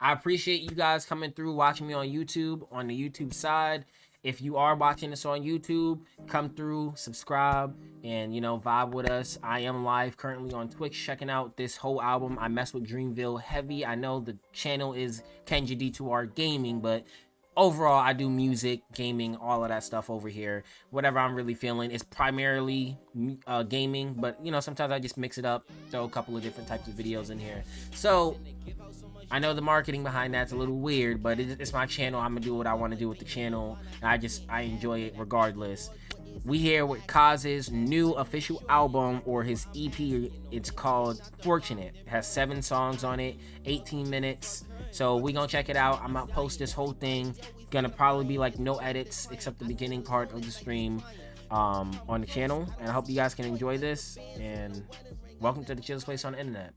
I appreciate you guys coming through, watching me on YouTube, on the YouTube side. If you are watching this on YouTube, come through, subscribe, and, you know, vibe with us. I am live currently on Twitch checking out this whole album. I mess with Dreamville heavy. I know the channel is Kenja D2R Gaming, but overall, I do music, gaming, all of that stuff over here. Whatever I'm really feeling. It's primarily gaming, but, you know, sometimes I just mix it up, throw a couple of different types of videos in here. So I know the marketing behind that's a little weird, but it's my channel. I'm gonna do what I want to do with the channel. I enjoy it regardless. We here with Cozz's new official album, or his EP. It's called Fortunate. It has 7 songs on it, 18 minutes. So we gonna check it out. I'm gonna post this whole thing. Gonna probably be like no edits except the beginning part of the stream on the channel. And I hope you guys can enjoy this. And welcome to the chillest place on the internet.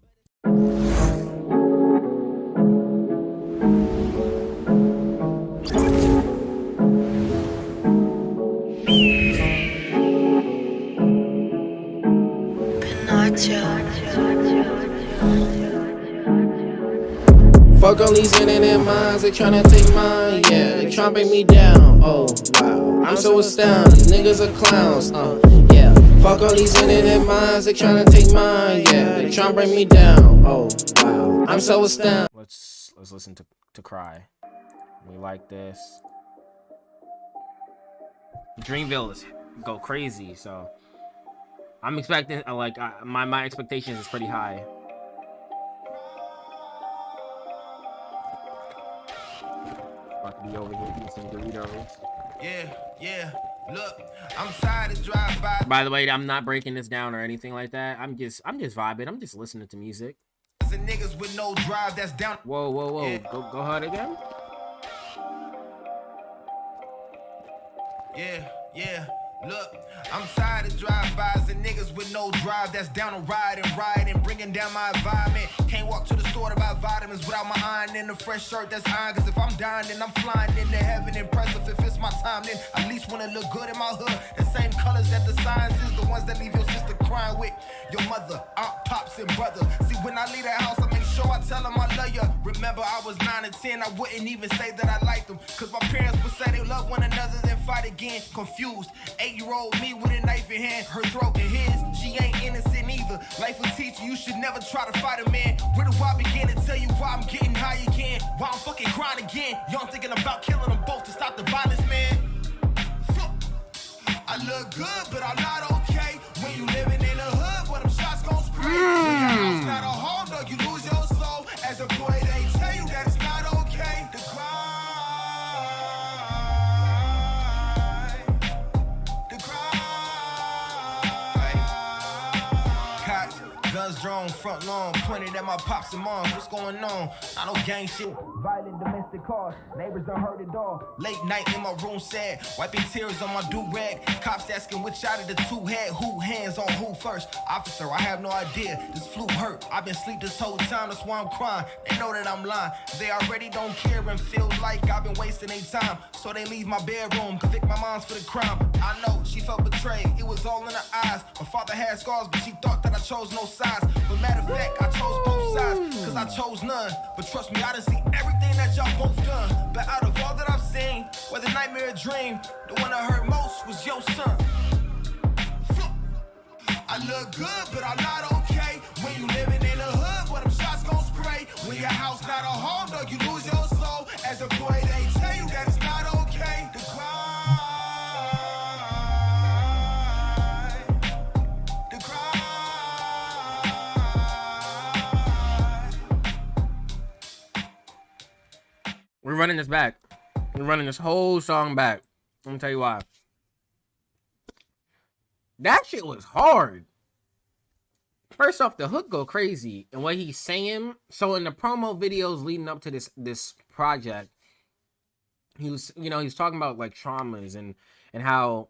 Fuck all these internet minds, they tryna take mine, yeah, they tryna bring me down, oh wow, I'm so astounded, these niggas are clowns, yeah. Fuck all these internet minds, they tryna take mine, yeah, they tryna bring me down, oh wow, I'm so astounded. Let's listen to Cry. We like this. Dreamville is go crazy, so I'm expecting my expectations is pretty high. About to be over here eating some Doritos. Yeah. Look, I'm tired of drive by. By the way, I'm not breaking this down or anything like that. I'm just vibing. I'm just listening to music. Niggas with no drive that's down. Whoa. Yeah. Go hard again. Yeah. Look, I'm tired of drive-bys and niggas with no drive that's down to ride and bringing down my environment. Can't walk to the store to buy vitamins without my iron in a fresh shirt that's iron. Cause if I'm dying, then I'm flying into heaven. Impressive if it's my time, then I at least wanna look good in my hood. The same colors that the signs is, the ones that leave your sister crying with your mother, aunt, pops, and brother. See, when I leave the house, I make sure I tell them I love ya. Remember, I was 9 and 10, I wouldn't even say that I liked them. Cause my parents would say they love one another, then fight again. Confused, 8-year-old me with a knife in hand, her throat in his. She ain't innocent either. Life will teach you, you should never try to fight a man. Where do I begin to tell you why I'm getting high again? Why I'm fucking crying again? Y'all thinking about killing them both to stop the violence, man. I look good, but I'm not okay. When you living in the hood, where them shots gon' spray. When your house not a home, no, you lose your soul. As a boy, they tell you that it's not okay. The cops, guns drawn, front lawn, pointed at my pops and moms. What's going on? I know gang shit. Violent domestic cars, neighbors done heard it all. Late night in my room sad, wiping tears on my do-rag. Cops asking which side of the two had who, hands on who first. Officer, I have no idea, this flu hurt. I've been asleep this whole time, that's why I'm crying. They know that I'm lying, they already don't care and feel like I've been wasting their time. So they leave my bedroom, convict my moms for the crime. I know, she felt betrayed, it was all in her eyes. My father had scars, but she thought that I chose no sides. But matter of fact, I chose both sides, cause I chose none. But trust me, I done see everything that y'all both done. But out of all that I've seen, whether nightmare or dream, the one I heard most was your son. I look good, but I'm not okay. When you living in the hood, where them shots gon' spray. When your house not a home, no, you lose your soul. As a boy, they tell you that it's not okay. The crime, the crime. We're running this back. We're running this whole song back. Let me tell you why. That shit was hard. First off, the hook go crazy, and what he's saying. So in the promo videos leading up to this project, he was talking about like traumas and how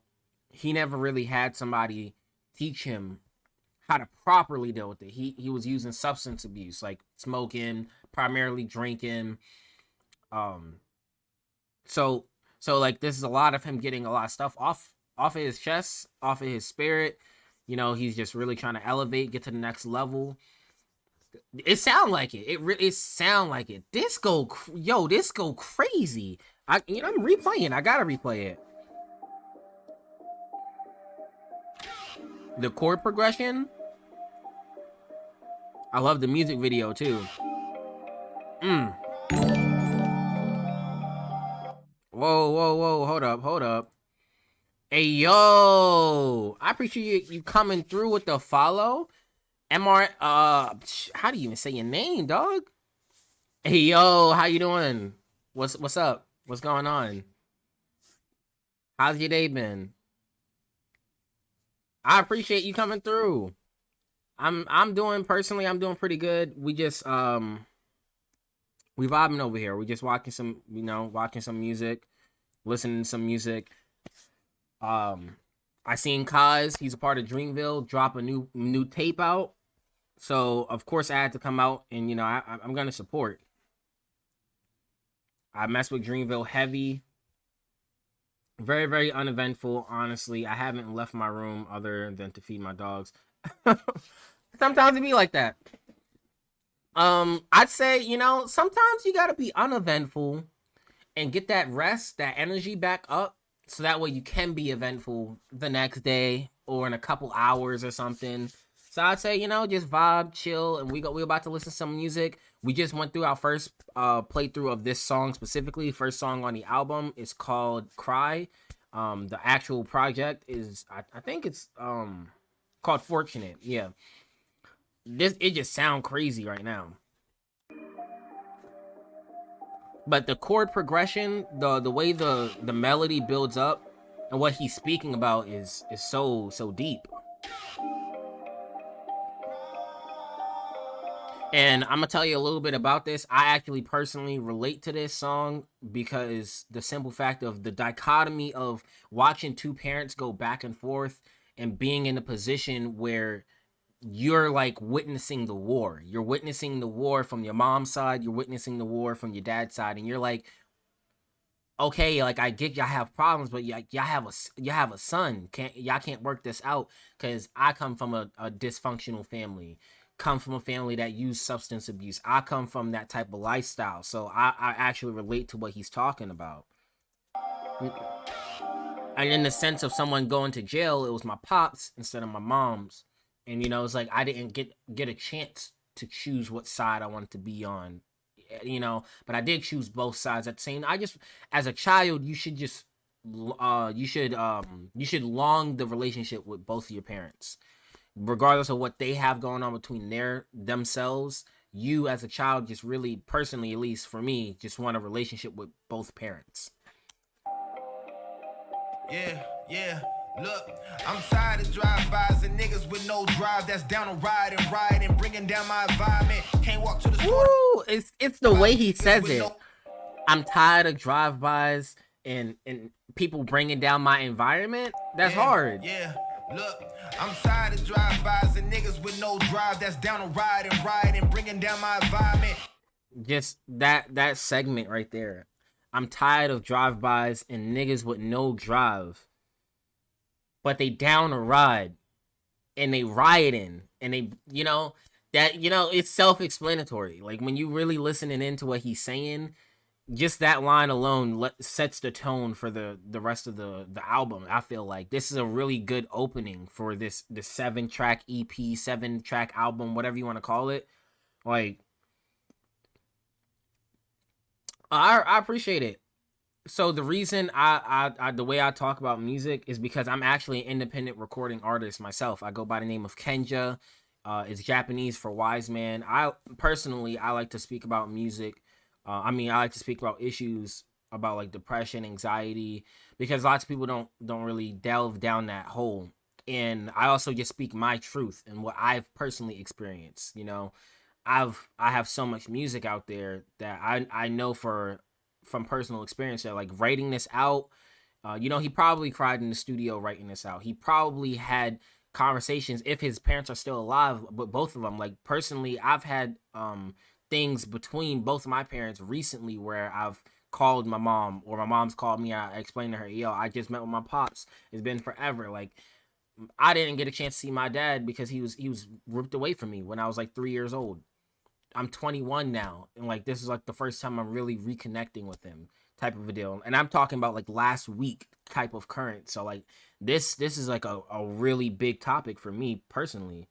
he never really had somebody teach him how to properly deal with it. He was using substance abuse, like smoking, primarily drinking. So like this is a lot of him getting a lot of stuff off of his chest, off of his spirit. You know, he's just really trying to elevate, get to the next level. It sound like it. It sound like it. This go crazy. I'm replaying. I gotta replay it. The chord progression. I love the music video too. Whoa. Hold up. Hey, yo. I appreciate you coming through with the follow. MR, how do you even say your name, dog? Hey, yo, how you doing? What's up? What's going on? How's your day been? I appreciate you coming through. I'm doing pretty good. We just we vibing over here. We just watching some music, listening to some music. I seen Cozz, he's a part of Dreamville, drop a new tape out. So of course I had to come out and I'm gonna support. I mess with Dreamville heavy. Very, very uneventful, honestly. I haven't left my room other than to feed my dogs. Sometimes it be like that. I'd say, sometimes you gotta be uneventful and get that rest, that energy back up, so that way you can be eventful the next day or in a couple hours or something. So I'd say, just vibe, chill, and we're about to listen to some music. We just went through our first playthrough of this song specifically. First song on the album is called Cry. The actual project is, I think it's called Fortunate. Yeah. It just sound crazy right now. But the chord progression, the way the melody builds up and what he's speaking about is so deep. And I'm gonna tell you a little bit about this. I actually personally relate to this song because the simple fact of the dichotomy of watching two parents go back and forth and being in a position where you're like witnessing the war. You're witnessing the war from your mom's side, you're witnessing the war from your dad's side, and you're like, okay, like I get y'all have problems, but y'all have a son. Y'all can't work this out because I come from a dysfunctional family. Come from a family that used substance abuse. I come from that type of lifestyle, so I actually relate to what he's talking about. And in the sense of someone going to jail, it was my pops instead of my mom's. And it's like I didn't get a chance to choose what side I wanted to be on, but I did choose both sides at the same. I just, as a child, you should long the relationship with both of your parents, regardless of what they have going on between themselves. You as a child just really, personally, at least for me, just want a relationship with both parents. Yeah. Look, I'm tired of drive-bys and niggas with no drive that's down to ride and bringing down my environment. Can't walk to the store. Ooh, it's the way he says it. I'm tired of drive-bys and people bringing down my environment. That's hard. Yeah. Look, I'm tired of drive-bys and niggas with no drive that's down to ride and bringing down my environment. Just that segment right there. I'm tired of drive-bys and niggas with no drive. But they down a ride and they rioting and they, it's self-explanatory. Like when you really listening into what he's saying, just that line alone sets the tone for the rest of the album. I feel like this is a really good opening for this 7-track EP, 7-track album, whatever you want to call it. Like, I appreciate it. So the reason I the way I talk about music is because I'm actually an independent recording artist myself. I go by the name of Kenja. It's Japanese for wise man. I like to speak about music. I like to speak about issues about like depression, anxiety, because lots of people don't really delve down that hole. And I also just speak my truth and what I've personally experienced. I have so much music out there that I know from personal experience that like writing this out, he probably cried in the studio writing this out. He probably had conversations, if his parents are still alive, but both of them. Like personally, I've had things between both of my parents recently where I've called my mom or my mom's called me. I explained to her, yo, I just met with my pops. It's been forever. Like I didn't get a chance to see my dad because he was ripped away from me when I was like 3 years old. I'm 21 now, and like this is like the first time I'm really reconnecting with him, type of a deal. And I'm talking about like last week type of current. So like this is like a really big topic for me personally.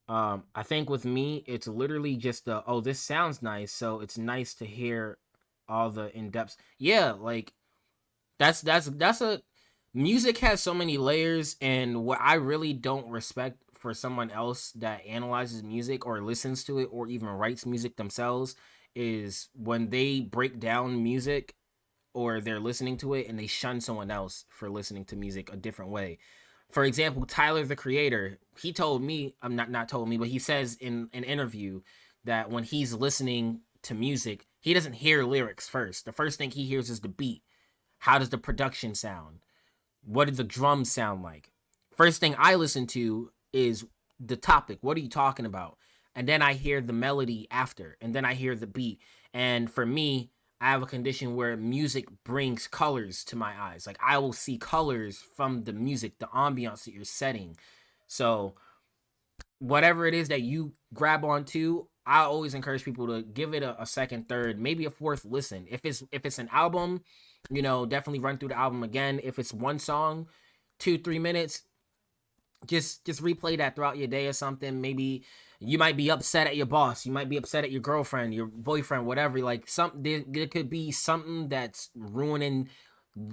I think with me, it's literally just oh, this sounds nice, so it's nice to hear all the in depths. Yeah, like that's a music has so many layers, and what I really don't respect for someone else that analyzes music or listens to it or even writes music themselves is when they break down music or they're listening to it and they shun someone else for listening to music a different way. For example, Tyler the Creator, he told me, I'm not told me, but he says in an interview that when he's listening to music, he doesn't hear lyrics first. The first thing he hears is the beat. How does the production sound? What do the drums sound like? First thing I listen to is the topic. What are you talking about? And then I hear the melody after, and then I hear the beat. And for me, I have a condition where music brings colors to my eyes. Like I will see colors from the music, the ambiance that you're setting. So whatever it is that you grab onto, I always encourage people to give it a second, third, maybe a fourth listen. If it's an album, definitely run through the album again. If it's one song, 2-3 minutes, just replay that throughout your day or something. Maybe you might be upset at your boss, you might be upset at your girlfriend, your boyfriend, whatever. Like there could be something that's ruining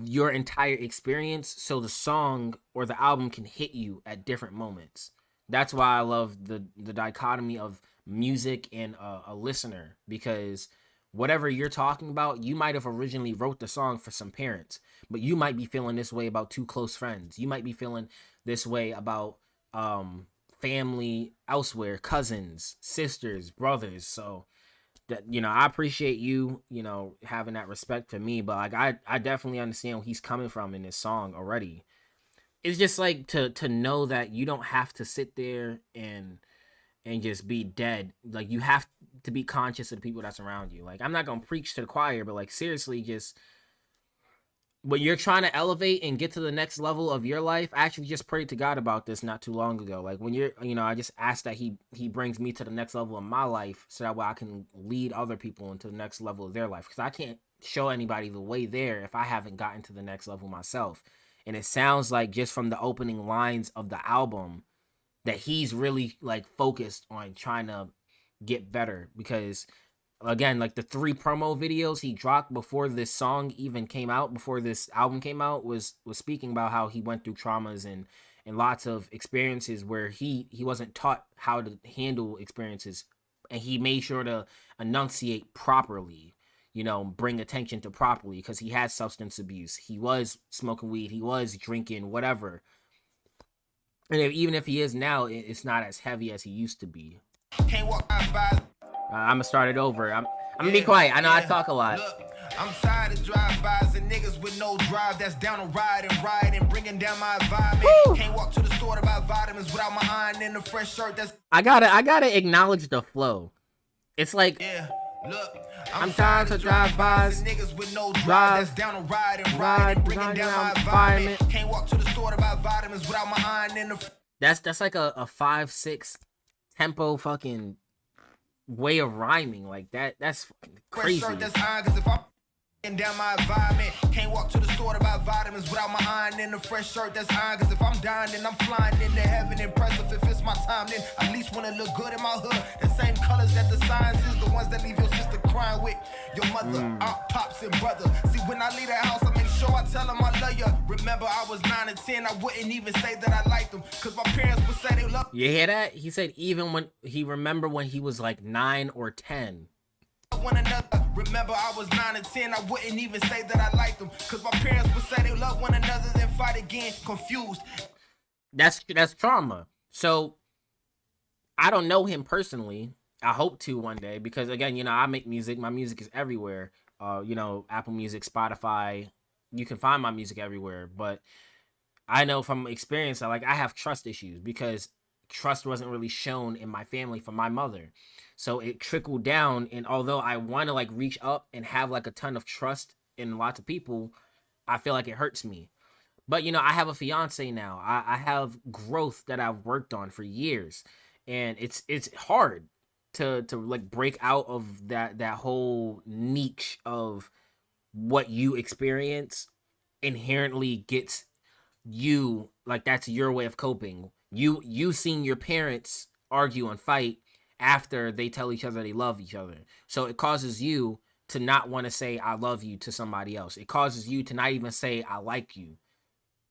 your entire experience, so the song or the album can hit you at different moments. That's why I love the dichotomy of music and a listener, because whatever you're talking about, you might have originally wrote the song for some parents, but you might be feeling this way about two close friends. You might be feeling this way about family elsewhere, cousins, sisters, brothers. So that, I appreciate you, having that respect for me, but like I definitely understand where he's coming from in this song already. It's just like to know that you don't have to sit there and just be dead. Like you have to be conscious of the people that's around you. Like I'm not gonna preach to the choir, but like seriously, just when you're trying to elevate and get to the next level of your life, I actually just prayed to God about this not too long ago. Like when you're, I just asked that he brings me to the next level of my life, so that way I can lead other people into the next level of their life. Because I can't show anybody the way there if I haven't gotten to the next level myself. And it sounds like just from the opening lines of the album that he's really like focused on trying to get better, because again, like the 3 promo videos he dropped before this song even came out, before this album came out, was speaking about how he went through traumas and lots of experiences where he wasn't taught how to handle experiences, and he made sure to enunciate properly, bring attention to properly, because he had substance abuse, he was smoking weed, he was drinking, whatever. And even if he is now, it's not as heavy as he used to be. Can't walk by. I'm gonna start it over. I'm gonna be quiet. I know I talk a lot. Look, I'm tired of drive-bys and niggas with no drive that's down to ride and bringing down my environment. Woo! Can't walk to the store to buy vitamins without my iron in the fresh shirt. That's I gotta acknowledge the flow. It's like, yeah. Look, I'm tired of drive-bys and niggas with no drive that's down to ride and bringing down my environment. Can't walk to the store to buy vitamins without my iron in the. That's like a 5-6 tempo fucking way of rhyming. Like that's fucking crazy. Fresh shirt that's iron, 'cause if I'm down my environment, can't walk to the store to buy vitamins without my iron in the fresh shirt that's iron, 'cause if I'm dying then I'm flying into heaven. Impressive if it's my time, then at least wanna look good in my hood. The same colors that the signs is, the ones that leave your sister crying with your mother, aunt, pops, and brother. See, when I leave the house, I make sure I tell them I love you. Remember, I was 9 and 10, I wouldn't even say that I liked them, 'cause my parents would say they love. You hear that? He said even when he remember when he was like 9 or 10. One another. Remember, I was 9 and 10, I wouldn't even say that I liked them, 'cause my parents would say they love one another, then fight again, confused. That's trauma. So I don't know him personally. I hope to one day, because again, I make music. My music is everywhere. Apple Music, Spotify. You can find my music everywhere. But I know from experience that I have trust issues, because trust wasn't really shown in my family from my mother. So it trickled down, and although I want to reach up and have a ton of trust in lots of people, I feel like it hurts me. But I have a fiance now. I have growth that I've worked on for years, and it's hard to like break out of that whole niche of what you experience inherently gets you, like, that's your way of coping. You seen your parents argue and fight after they tell each other they love each other, so it causes you to not want to say I love you to somebody else. It causes you to not even say I like you.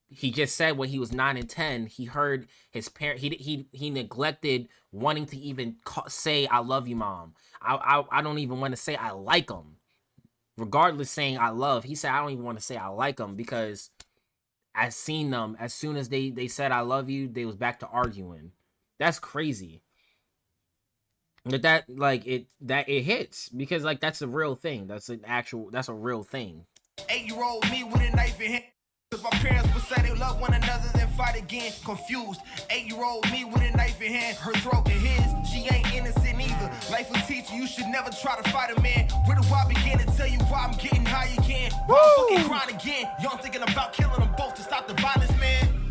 He just said when he was 9 and 10, he heard his parent. He neglected wanting to even say I love you, mom. I don't even want to say I like them. Regardless, saying I love, he said I don't even want to say I like them because I seen them as soon as they said I love you, they was back to arguing. That's crazy. But that it hits because like that's a real thing. That's a real thing. 8-year-old me with a knife in hand. If my parents would say they love one another, then fight again. Confused. 8-year-old me with a knife in hand, her throat in his. She ain't innocent either. Life will teach you should never try to fight a man. Where do I begin to tell you why I'm getting high again? Why I'm fucking crying again? Y'all thinking about killing them both to stop the violence, man.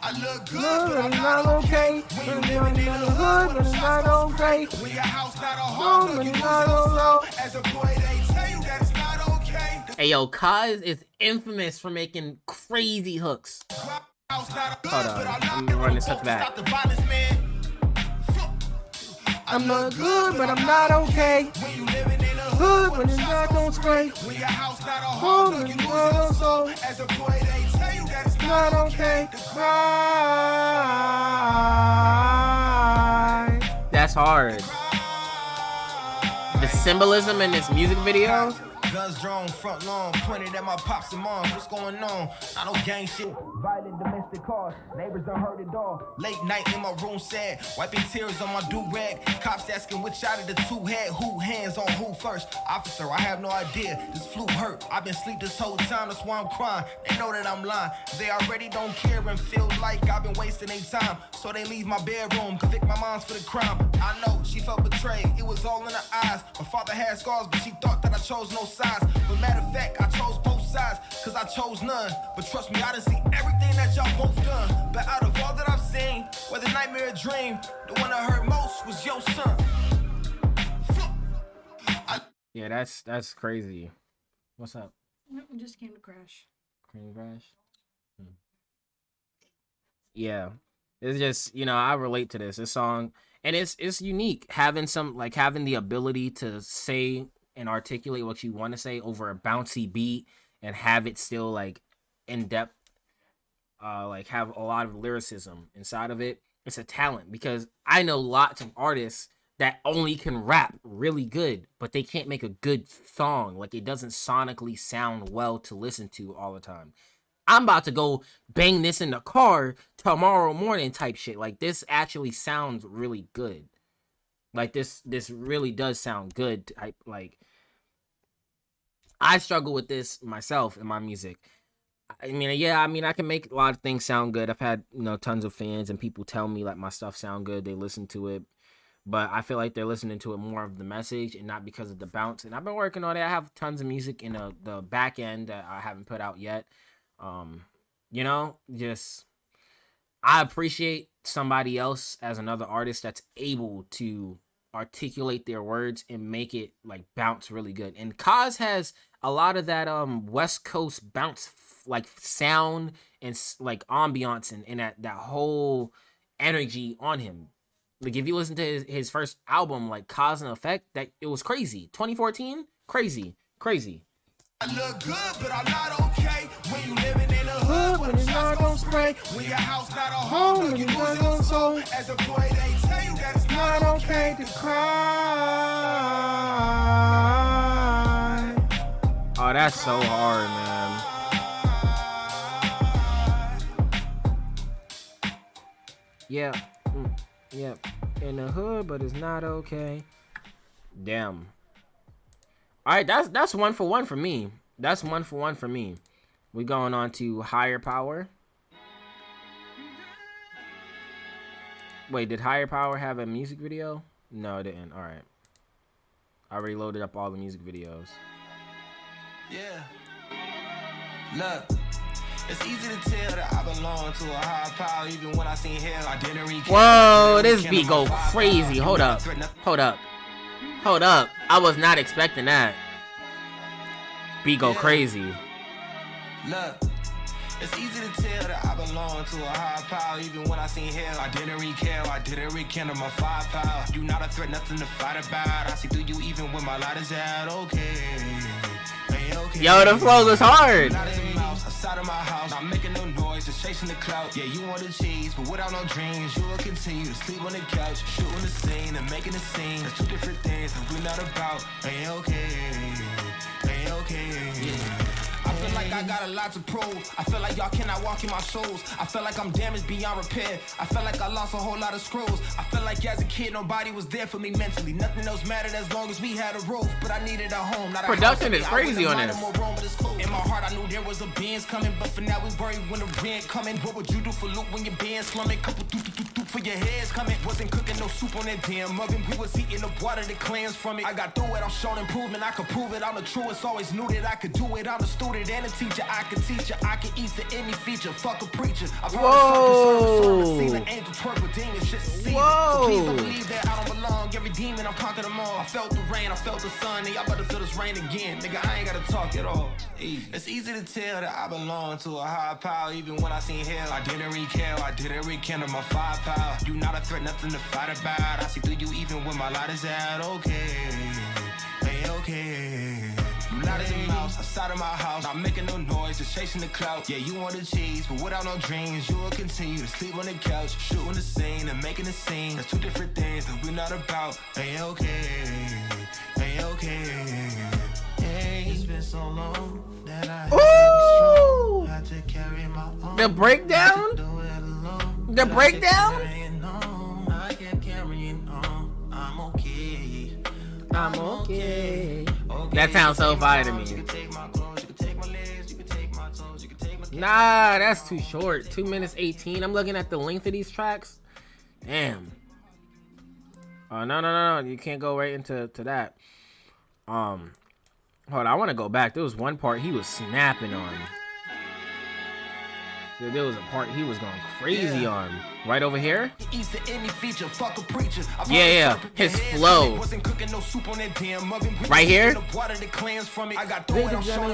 I look good, but I'm not okay. When you living in the hood, but it's not okay. When your house not a home, when you're not alone. As a boy, they tell you that it's not okay. Hey yo, Cozz is infamous for making crazy hooks. Hold on, I'm gonna run this hook back. I'm not good, but I'm not okay. When you living in the hood, when it's not gon' spray. When your house not a home, when you're not so. As a boy, they tell you that it's not okay to cry. That's hard. The symbolism in this music video. Guns drawn, front lawn, pointed at my pops and moms. What's going on? I don't gang shit. Violent domestic cars, neighbors done heard it all. Late night in my room sad, wiping tears on my do-rag. Cops asking which out of the two had who, hands on who first. Officer, I have no idea, this flu hurt. I've been asleep this whole time, that's why I'm crying. They know that I'm lying, they already don't care and feel like I've been wasting their time. So they leave my bedroom, convict my moms for the crime. I know, she felt betrayed, it was all in her eyes. My father had scars, but she thought that I chose no sides. But matter of fact, I chose both sides, cause I chose none. But trust me, I done seen everything that y'all both done. But out of all that I've seen, whether nightmare or dream, the one I heard most was your son. Yeah, that's crazy. What's up? Nope, it just came to crash. Came to crash? Yeah. It's just, you know, I relate to this song, and it's unique having the ability to say and articulate what you want to say over a bouncy beat and have it still like in depth, like have a lot of lyricism inside of it. It's a talent, because I know lots of artists that only can rap really good, but they can't make a good song. Like, it doesn't sonically sound well to listen to all the time. I'm about to go bang this in the car tomorrow morning type shit. Like, this actually sounds really good. Like, this really does sound good. I struggle with this myself in my music. I mean, I can make a lot of things sound good. I've had, tons of fans and people tell me like my stuff sound good. They listen to it, but I feel like they're listening to it more of the message and not because of the bounce. And I've been working on it. I have tons of music in the back end that I haven't put out yet. I appreciate somebody else as another artist that's able to articulate their words and make it like bounce really good. And Cozz has a lot of that West Coast bounce like sound and like ambiance and that whole energy on him. Like, if you listen to his first album, like Cause and Effect, that it was crazy. 2014, crazy. I look good, but I'm not okay. When you living in the hood, when it's not gon' spray. When your house not a home, when you lose your soul. As a boy, they tell you that it's not okay to cry. Oh, that's so hard, man. Yeah. Yeah. In the hood, but it's not okay. Damn. All right, that's 1 for 1 for me. That's 1 for 1 for me. We going on to Higher Power. Wait, did Higher Power have a music video? No, it didn't. All right. I already loaded up all the music videos. Yeah. Look. It's easy to tell that I belong to a higher power, even when I seen hell. I didn't read. Whoa, this beat go crazy. Hold up. I was not expecting that. Beat go crazy. Look, it's easy to tell that I belong to a higher power, even when I seen hell. I didn't recall, I didn't rekindle my firepower. You not a threat, nothing to fight about. I see through you even when my light is out. Okay. Yo, the flow was hard. Outside of my house, I'm making no noise, just chasing the clout. Yeah, you want the cheese, but without no dreams, you will continue to sleep on the couch, shooting the scene and making the scene. That's two different things that we're not about. Okay. Yeah. I feel like I got a lot to prove. I feel like y'all cannot walk in my shoes. I feel like I'm damaged beyond repair. I feel like I lost a whole lot of screws. I feel like as a kid nobody was there for me mentally. Nothing else mattered as long as we had a roof. But I needed a home, not a production house. is crazy on this. In my heart I knew there was a Benz coming, but for now we worry when the rent coming. What would you do for loot when your band's slumming? Couple do for your heads coming. Wasn't cooking no soup on that damn oven. We was eating the water that cleansed from it. I got through it, I'm showing improvement. I could prove it, I'm the truest. Always knew that I could do it. I'm the student and the teacher. I can teach you, I can eat to any feature. Fuck a preacher. I've heard a sermon, seen an angel twerk with demons, shit to see. So please don't believe that I don't belong. Every demon, I'm conquered them all. I felt the rain, I felt the sun, and y'all about to feel this rain again. Nigga, I ain't gotta talk at all. It's easy to tell that I belong to a higher power, even when I seen hell. I didn't recall, I didn't rekindle my firepower. You not a threat, nothing to fight about. I see through you even when my light is out. Okay. You not as a mouse outside of my house. I'm making no noise, just chasing the clout. Yeah, you want the cheese, but without no dreams, you will continue to sleep on the couch, shooting the scene and making the scene. That's two different things that we're not about. Okay. It's been so long that I had to carry my own. The breakdown? The breakdown? I kept carrying on. I'm okay. That sounds so fire to me. Nah, that's too short. 2 minutes 18. I'm looking at the length of these tracks. Damn. Oh, no. You can't go right into that. Hold on. I want to go back. There was one part he was snapping on. There was a part he was going crazy on. Right over here? Yeah. His flow. Right here? I got through it, showing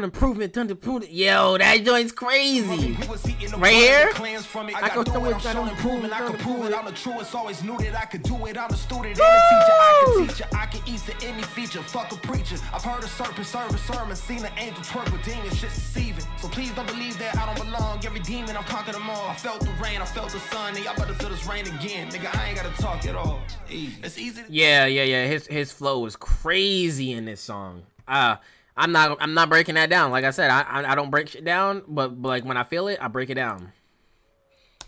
improvement. Done to prove it. Yo, that joint's crazy. Right here? I go through it, showing improvement. I can prove it. I'm the truest. Always knew that I could do it. I'm the student and the teacher. I can eat to any feature. Fuck a preacher. I've heard a serpent serve a sermon. Seen an angel twerk with demons. Shit's deceiving. So please don't believe that I don't belong. Every demon, I'm conquered them all. I felt the rain, I felt the sun, and y'all about to feel this rain again. Nigga, I ain't gotta talk at all. It's easy. Yeah. His flow is crazy in this song. I'm not breaking that down. Like I said, I don't break shit down, but like when I feel it, I break it down.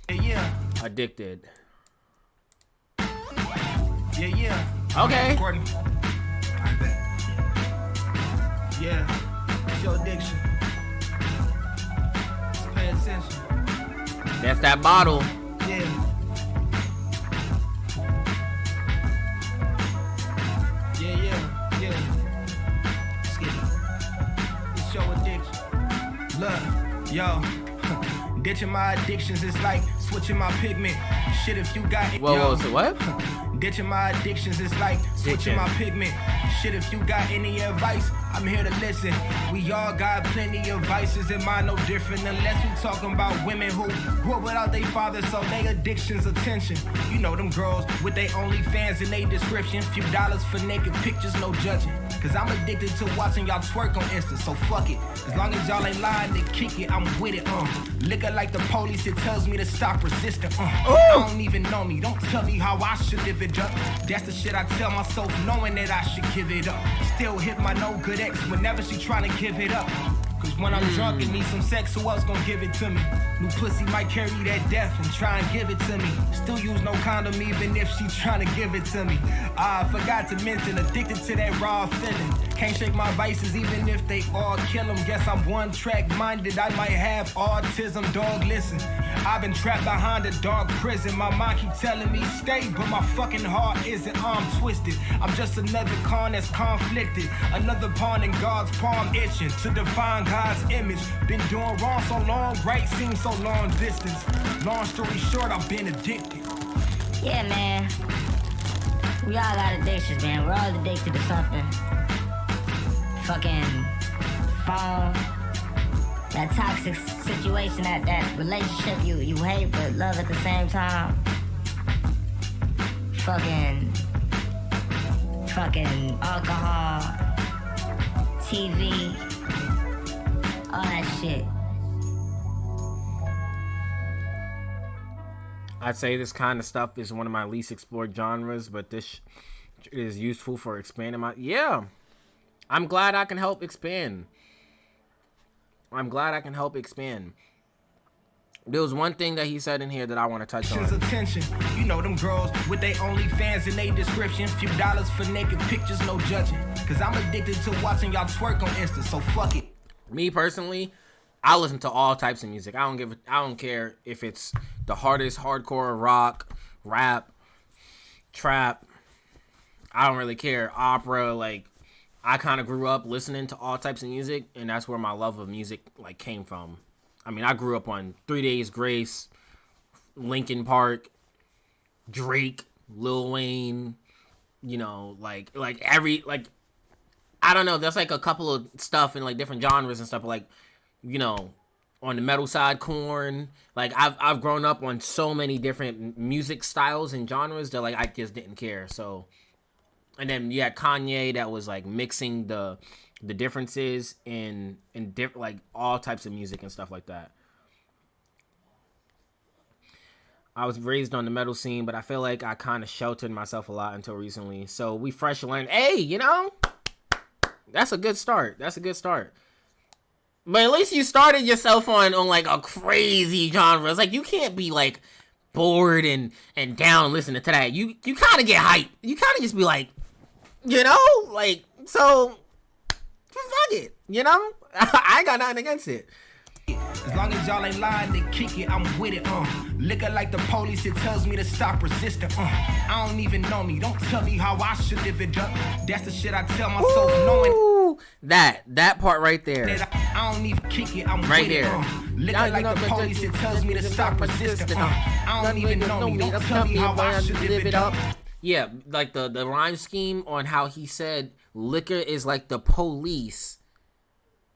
Yeah. Addicted. Yeah. Okay. I bet. Yeah. It's your addiction. Just pay attention. That's that bottle. Yeah. Let's get it. It's your addiction. Look, yo. Ditching my addictions is like switching my pigment. Shit, if you got it. Whoa, so what? Ditching my addictions is like switching my pigment. Shit, if you got any advice, I'm here to listen. We all got plenty of vices, and mine no different. Unless we talking about women who grew up without their father, so they addictions attention. You know them girls with they OnlyFans in they description. Few dollars for naked pictures, no judging. Cause I'm addicted to watching y'all twerk on Insta, so fuck it. As long as y'all ain't lying to kick it, I'm with it, Liquor like the police, it tells me to stop resisting, I don't even know me, don't tell me how I should live it up. That's the shit I tell myself, knowing that I should give it up. Still hit my no good ex whenever she tryna give it up. Cause when I'm drunk and need some sex, who else gon' give it to me? New pussy might carry that death and try and give it to me. Still use no condom even if she tryna give it to me. I forgot to mention, addicted to that raw feeling. Can't shake my vices even if they all kill them. Guess I'm one track minded, I might have autism, dog listen. I've been trapped behind a dark prison. My mind keep telling me stay, but my fucking heart isn't. I'm twisted. I'm just another con that's conflicted. Another pawn in God's palm itching to define God's image. Been doing wrong so long, right seems so long distance. Long story short, I've been addicted. Yeah, man. We all got addictions, man. We're all addicted to something. Fucking phone. That toxic situation, that relationship you hate but love at the same time. Fucking alcohol, TV, all that shit. I'd say this kind of stuff is one of my least explored genres, but this is useful for expanding my... Yeah, I'm glad I can help expand. There was one thing that he said in here that I want to touch on. Attention. You know them girls with they OnlyFans in their description. Few dollars for naked pictures, no judging. Cause I'm addicted to watching y'all twerk on Insta, so fuck it. Me personally, I listen to all types of music. I don't care if it's the hardest hardcore rock, rap, trap. I don't really care. Opera, like I kind of grew up listening to all types of music, and that's where my love of music like came from. I mean, I grew up on 3 Days Grace, Linkin Park, Drake, Lil Wayne, you know, like every, like, I don't know, there's like a couple of stuff in like different genres and stuff, like, you know, on the metal side, Korn, like I've grown up on so many different music styles and genres that like I just didn't care. So, and then you had Kanye that was like mixing the differences in different, like all types of music and stuff like that. I was raised on the metal scene, but I feel like I kind of sheltered myself a lot until recently. So we fresh learned, hey, you know, that's a good start. But at least you started yourself on like a crazy genre. It's like you can't be like bored and down listening to that. You kind of get hyped. You kind of just be like, you know, like, so fuck it, you know? I ain't got nothing against it. As long as y'all ain't lying to kick it, I'm with it, Liquor like the police, it tells me to stop resisting, I don't even know me, don't tell me how I should live it up. That's the shit I tell myself, knowing that part right there. I don't even kick it, I'm right with here. It, Liquor like the police, it tells me to stop resisting, I don't even know me, don't tell me how I should live it up. Yeah, like the rhyme scheme on how he said liquor is like the police.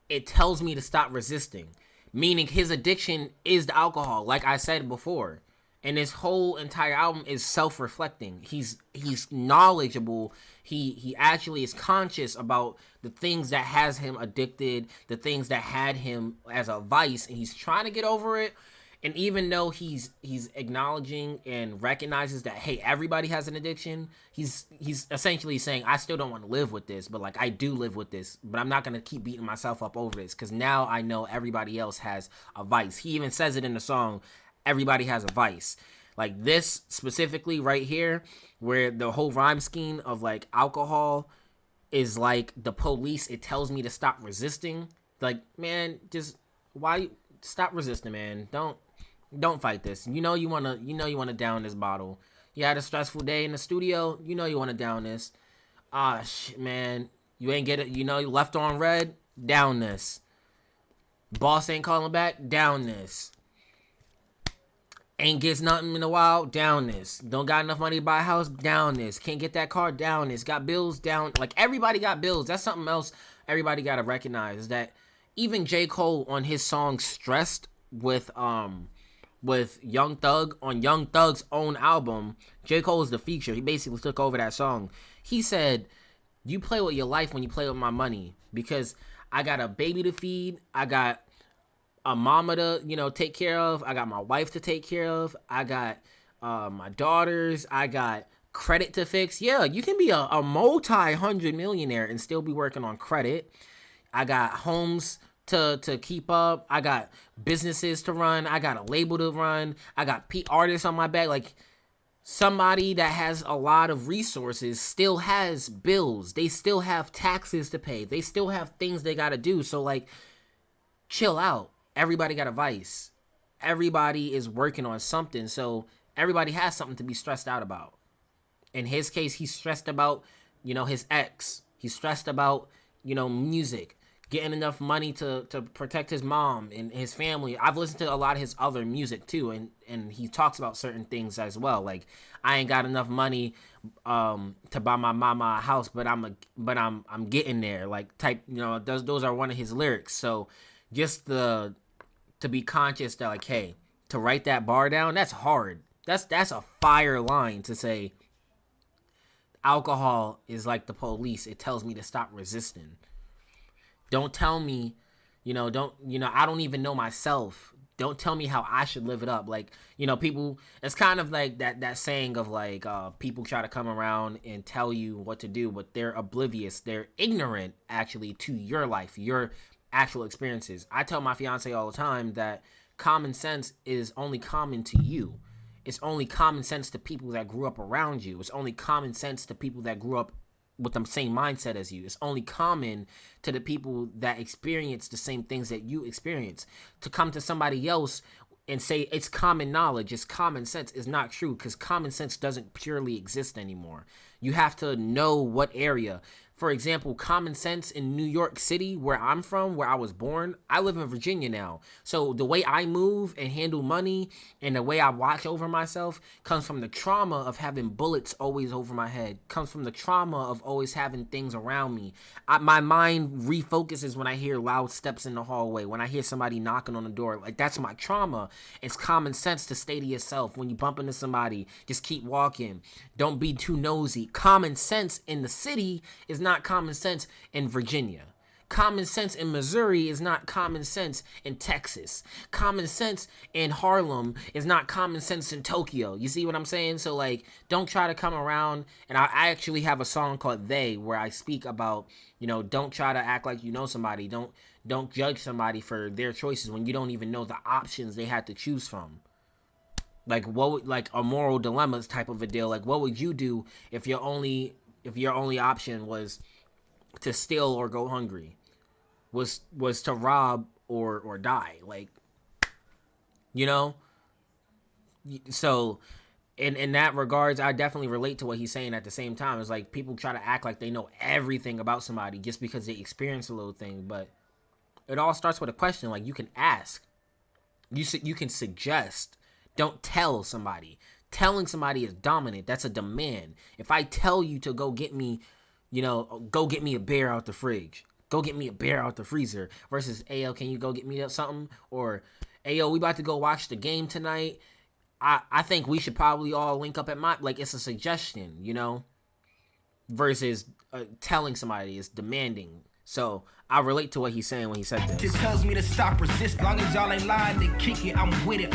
It tells me to stop resisting. Meaning his addiction is the alcohol, like I said before. And this whole entire album is self-reflecting. He's knowledgeable. He actually is conscious about the things that has him addicted, the things that had him as a vice, and he's trying to get over it. And even though he's acknowledging and recognizes that, hey, everybody has an addiction, he's essentially saying, I still don't want to live with this, but like I do live with this, but I'm not going to keep beating myself up over this because now I know everybody else has a vice. He even says it in the song, everybody has a vice. Like this specifically right here, where the whole rhyme scheme of like alcohol is like the police, it tells me to stop resisting. Like, man, just stop resisting, man. Don't fight this. You know you wanna down this bottle. You had a stressful day in the studio. You know you wanna down this. Shit, man. You ain't get it. You know you left on red. Down this. Boss ain't calling back. Down this. Ain't gets nothing in a while. Down this. Don't got enough money to buy a house. Down this. Can't get that car. Down this. Got bills. Down. Like everybody got bills. That's something else everybody gotta recognize is that even J. Cole on his song Stressed with Young Thug on Young Thug's own album, J. Cole is the feature. He basically took over that song. He said, you play with your life when you play with my money because I got a baby to feed. I got a mama to, you know, take care of. I got my wife to take care of. I got my daughters. I got credit to fix. Yeah, you can be a multi-hundred millionaire and still be working on credit. I got homes to keep up. I got businesses to run. I got a label to run. I got artists on my back. Like somebody that has a lot of resources still has bills. They still have taxes to pay. They still have things they got to do. So like, chill out. Everybody got a vice. Everybody is working on something. So everybody has something to be stressed out about. In his case, he's stressed about, you know, his ex. He's stressed about, you know, music. getting enough money to protect his mom and his family. I've listened to a lot of his other music too, and he talks about certain things as well. Like, I ain't got enough money to buy my mama a house, but I'm getting there. Like, type, you know, those are one of his lyrics. So just to be conscious that, like, hey, to write that bar down, that's hard. That's a fire line to say. Alcohol is like the police. It tells me to stop resisting. Don't tell me, I don't even know myself. Don't tell me how I should live it up. Like, people, it's kind of like that saying of like, people try to come around and tell you what to do, but they're oblivious. They're ignorant, actually, to your life, your actual experiences. I tell my fiance all the time that common sense is only common to you. It's only common sense to people that grew up around you. It's only common sense to people that grew up with the same mindset as you. It's only common to the people that experience the same things that you experience. To come to somebody else and say it's common knowledge, it's common sense, is not true, because common sense doesn't purely exist anymore. You have to know what area. For example, common sense in New York City, where I'm from, where I was born, I live in Virginia now. So the way I move and handle money and the way I watch over myself comes from the trauma of having bullets always over my head, comes from the trauma of always having things around me. My mind refocuses when I hear loud steps in the hallway, when I hear somebody knocking on the door. Like, that's my trauma. It's common sense to stay to yourself. When you bump into somebody, just keep walking. Don't be too nosy. Common sense in the city is not common sense in Virginia. Common sense in Missouri is not common sense in Texas. Common sense in Harlem is not common sense in Tokyo. You see what I'm saying? So, like, don't try to come around. And I actually have a song called They, where I speak about, don't try to act like you know somebody. Don't judge somebody for their choices when you don't even know the options they had to choose from. Like, like a moral dilemmas type of a deal. Like, what would you do if your only option was to steal or go hungry, was to rob or die? Like, so in that regards, I definitely relate to what he's saying. At the same time, it's like people try to act like they know everything about somebody just because they experience a little thing, but it all starts with a question. Like, you can ask, you can suggest. Don't tell somebody. Telling somebody is dominant. That's a demand. If I tell you to go get me, go get me a beer out the fridge, go get me a beer out the freezer, versus, Ayo, can you go get me something? Or, Ayo, we about to go watch the game tonight. I think we should probably all link up at like, it's a suggestion, versus telling somebody is demanding. So I relate to what he's saying when he said this. It tells me to stop resist. Long as y'all ain't lying to kick it, I'm with it.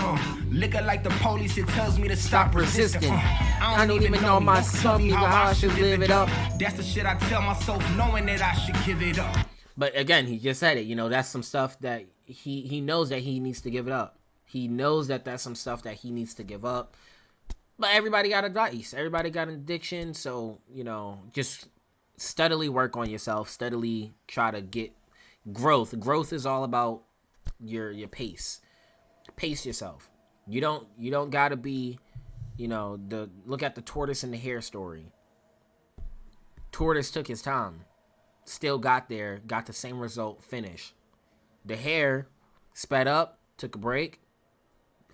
Liquor like the police, it tells me to stop resisting. I don't even know myself, how I should live it up. That's the shit I tell myself, knowing that I should give it up. But again, he just said it. That's some stuff that he knows that he needs to give it up. He knows that that's some stuff that he needs to give up. But everybody got a vice. Everybody got an addiction. So, just steadily work on yourself. Steadily try to get growth. Growth is all about your pace. Pace yourself. You don't gotta be, look at the tortoise and the hare story. Tortoise took his time. Still got there. Got the same result. Finish. The hare sped up. Took a break.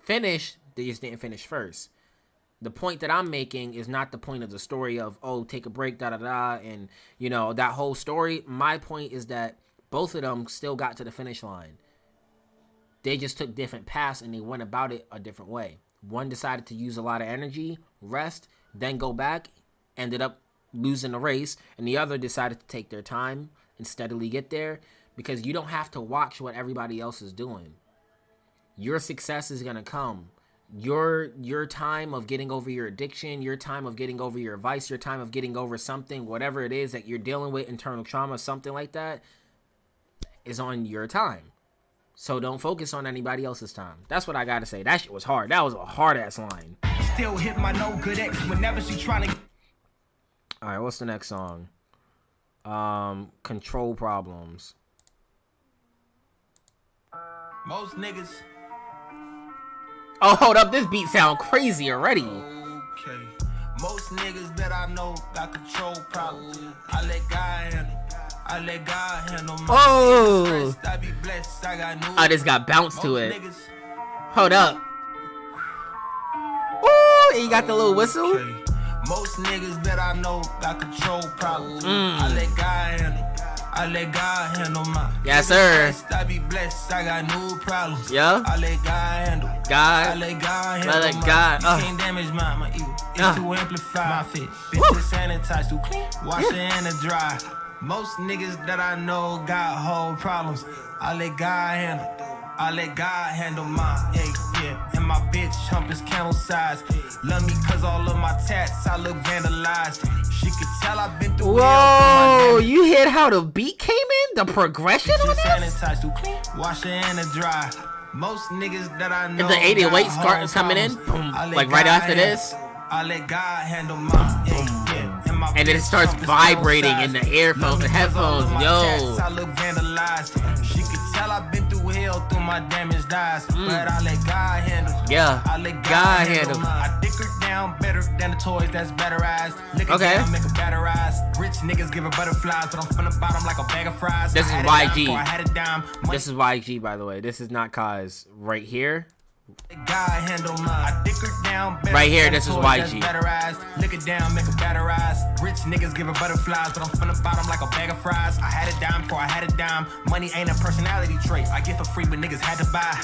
Finished. They just didn't finish first. The point that I'm making is not the point of the story of, take a break, da-da-da, and, that whole story. My point is that both of them still got to the finish line. They just took different paths and they went about it a different way. One decided to use a lot of energy, rest, then go back, ended up losing the race, and the other decided to take their time and steadily get there, because you don't have to watch what everybody else is doing. Your success is going to come. Your time of getting over your addiction, your time of getting over your vice, your time of getting over something, whatever it is that you're dealing with, internal trauma, something like that, is on your time. So don't focus on anybody else's time. That's what I gotta say. That shit was hard. That was a hard ass line. Still hit my no good ex whenever she trying to. All right, what's the next song? Control Problems. Most niggas. Oh, hold up. This beat sound crazy already. Okay. Most niggas that I know got control problems. I let God handle. I let God handle my Oh, I be blessed, I got new. I just got bounce to it. Niggas, Hold up. Ooh, you got the little whistle. most niggas that I know got control problems. I let God handle. I let God handle my. Yes, sir. I be blessed, I got new problems. Yeah. I let God handle. God. I let God handle. Let mine. God. You can't damage my ego. It's to amplify my fit. Bitches sanitize too clean. Wash it in the dry. Most niggas that I know got whole problems. I let God handle. I let God handle mine. Yeah. And my bitch hump is camel size. Love me cause all of my tats I look vandalized. She could tell I've been through Whoa, you hear how the beat came in? The progression on this? sanitize too clean. Wash it in the dry. Most niggas that I know. If the 808 got start whole coming in, problems. boom, I let like right God after handle. this, I let God handle mine. Yeah. My and then it bitch starts hump is camel vibrating size. in the earphones, the headphones. Yo, I look vandalized. She could tell I've been through hell through my damaged eyes. But I let God handle. Yeah. I let God handle. mine. I dick her down better than the toys that's batterized. Lick her Okay. down, make her batterized. Rich niggas give her butterflies, but I'm from the bottom like a bag of fries. This I is had a dime YG. before I had a dime. this is YG, by the way. This is not Cozz. Right here. God handle mine. I dick her down better Right here, than this is toys YG. that's batterized. Lick it down, make her batterized. Rich niggas give her butterflies, but I'm from the bottom like a bag of fries. I had a dime before I had a dime. Money ain't a personality trait. I get for free, but niggas had to buy.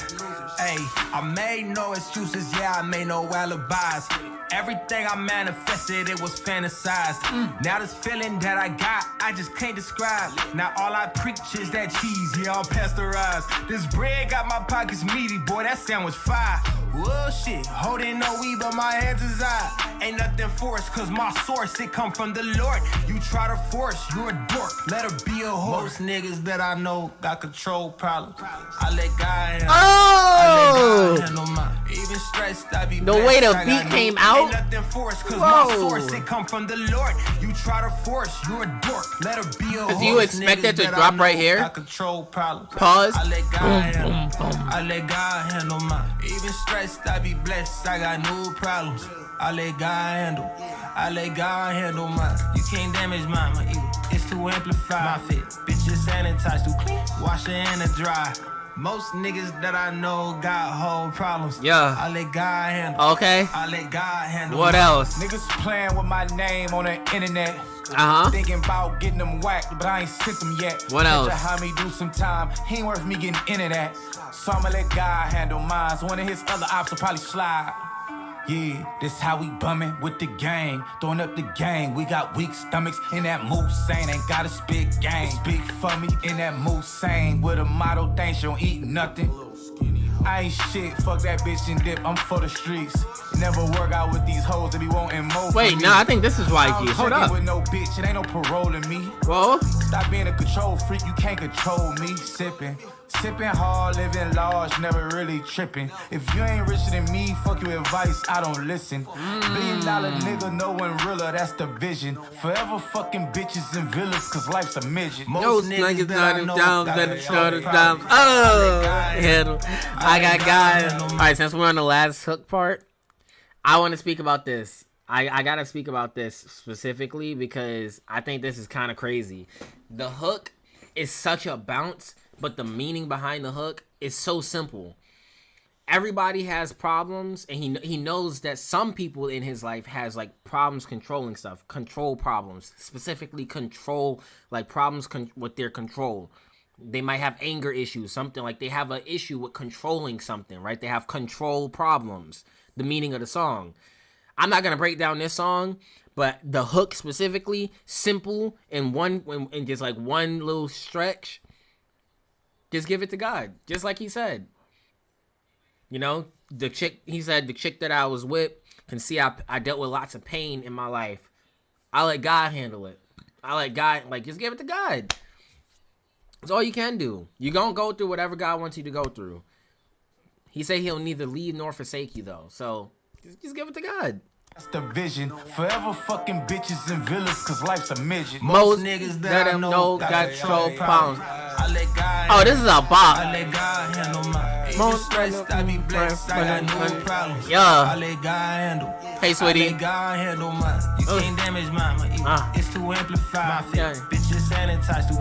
Hey, I made no excuses, yeah, I made no alibis. Everything I manifested, it was fantasized. Now this feeling that I got, I just can't describe. Now all I preach is that cheese, yeah, I'm pasteurized. This bread got my pockets meaty, boy, that sandwich fire. Whoa, shit, holding no weed, but my hands is high. Ain't nothing forced, cause my source, it come from the Lord. You try to force, you're a dork, let her be a horse. Most niggas that I know got control problems. I let God handle. Oh! Even stressed, I be The way the blessed, I beat got came no- out? Ain't nothing forced, cause Whoa. my source, it come from the Lord. You try to force, you're a dork, let her be a horse. Do you expect that to Niggas drop I right know here? got control problems. Pause. I let God Boom, handle. boom, boom. I let God handle mine. Even stressed, I be blessed, I got new problems. I let God handle. I let God handle mine. You can't damage mine, my ego. It's to amplify my fit. Bitches sanitize too clean. Wash it in the dry. Most niggas that I know got whole problems. Yeah. I let God handle. Okay. I let God handle. What mine. else? Niggas playing with my name on the internet. Uh-huh. Thinking about getting them whacked, but I ain't sent them yet. What else? Catch a homie do some time. He ain't worth me getting into that. So I'ma let God handle mine. So one of his other ops will probably slide. Yeah, this how we bummin' with the gang. Throwing up the gang. We got weak stomachs in that moose saying ain't got a spit gang. Speak for me in that moose saying with a motto thing, she don't eat nothing. I ain't shit, fuck that bitch and dip, I'm for the streets. Never work out with these hoes that be wanting more from Wait, me. no, I think this is I YG. don't Hold check in up. with no bitch, it ain't no parole in me. Whoa. Stop being a control freak, you can't control me. Sipping hard, living large, never really tripping. If you ain't richer than me, fuck your advice, I don't listen. $1 billion nigga, no one realer, that's the vision. Forever fucking bitches and villas, cause life's a midget. Most niggas not him down, better shut it down. Oh, handle. I got guys. All right, since we're on the last hook part, I want to speak about this. I gotta speak about this specifically because I think this is kind of crazy. The hook is such a bounce, but the meaning behind the hook is so simple. Everybody has problems, and he knows that some people in his life has like problems controlling stuff, control problems, specifically control, like problems with their control. They might have anger issues, something like they have an issue with controlling something, right? They have control problems. The meaning of the song. I'm not gonna break down this song, but the hook specifically, simple and in just like one little stretch. Just give it to God, just like he said. You know, he said the chick that I was with can see I dealt with lots of pain in my life. I let God handle it. I let God, just give it to God. That's all you can do. You're gonna go through whatever God wants you to go through. He said he'll neither leave nor forsake you, though. So just give it to God. That's the vision. Forever fucking bitches and villas, cause life's a midget. Most niggas that I know got control problems. Oh, this is a bop. I let God handle mine. If you stressed, I be blessed. I got no problems. Yeah. I let God handle. Hey, sweetie. I let God handle mine. You can't damage mine. My ego. It's too amplified. Bitches sanitized to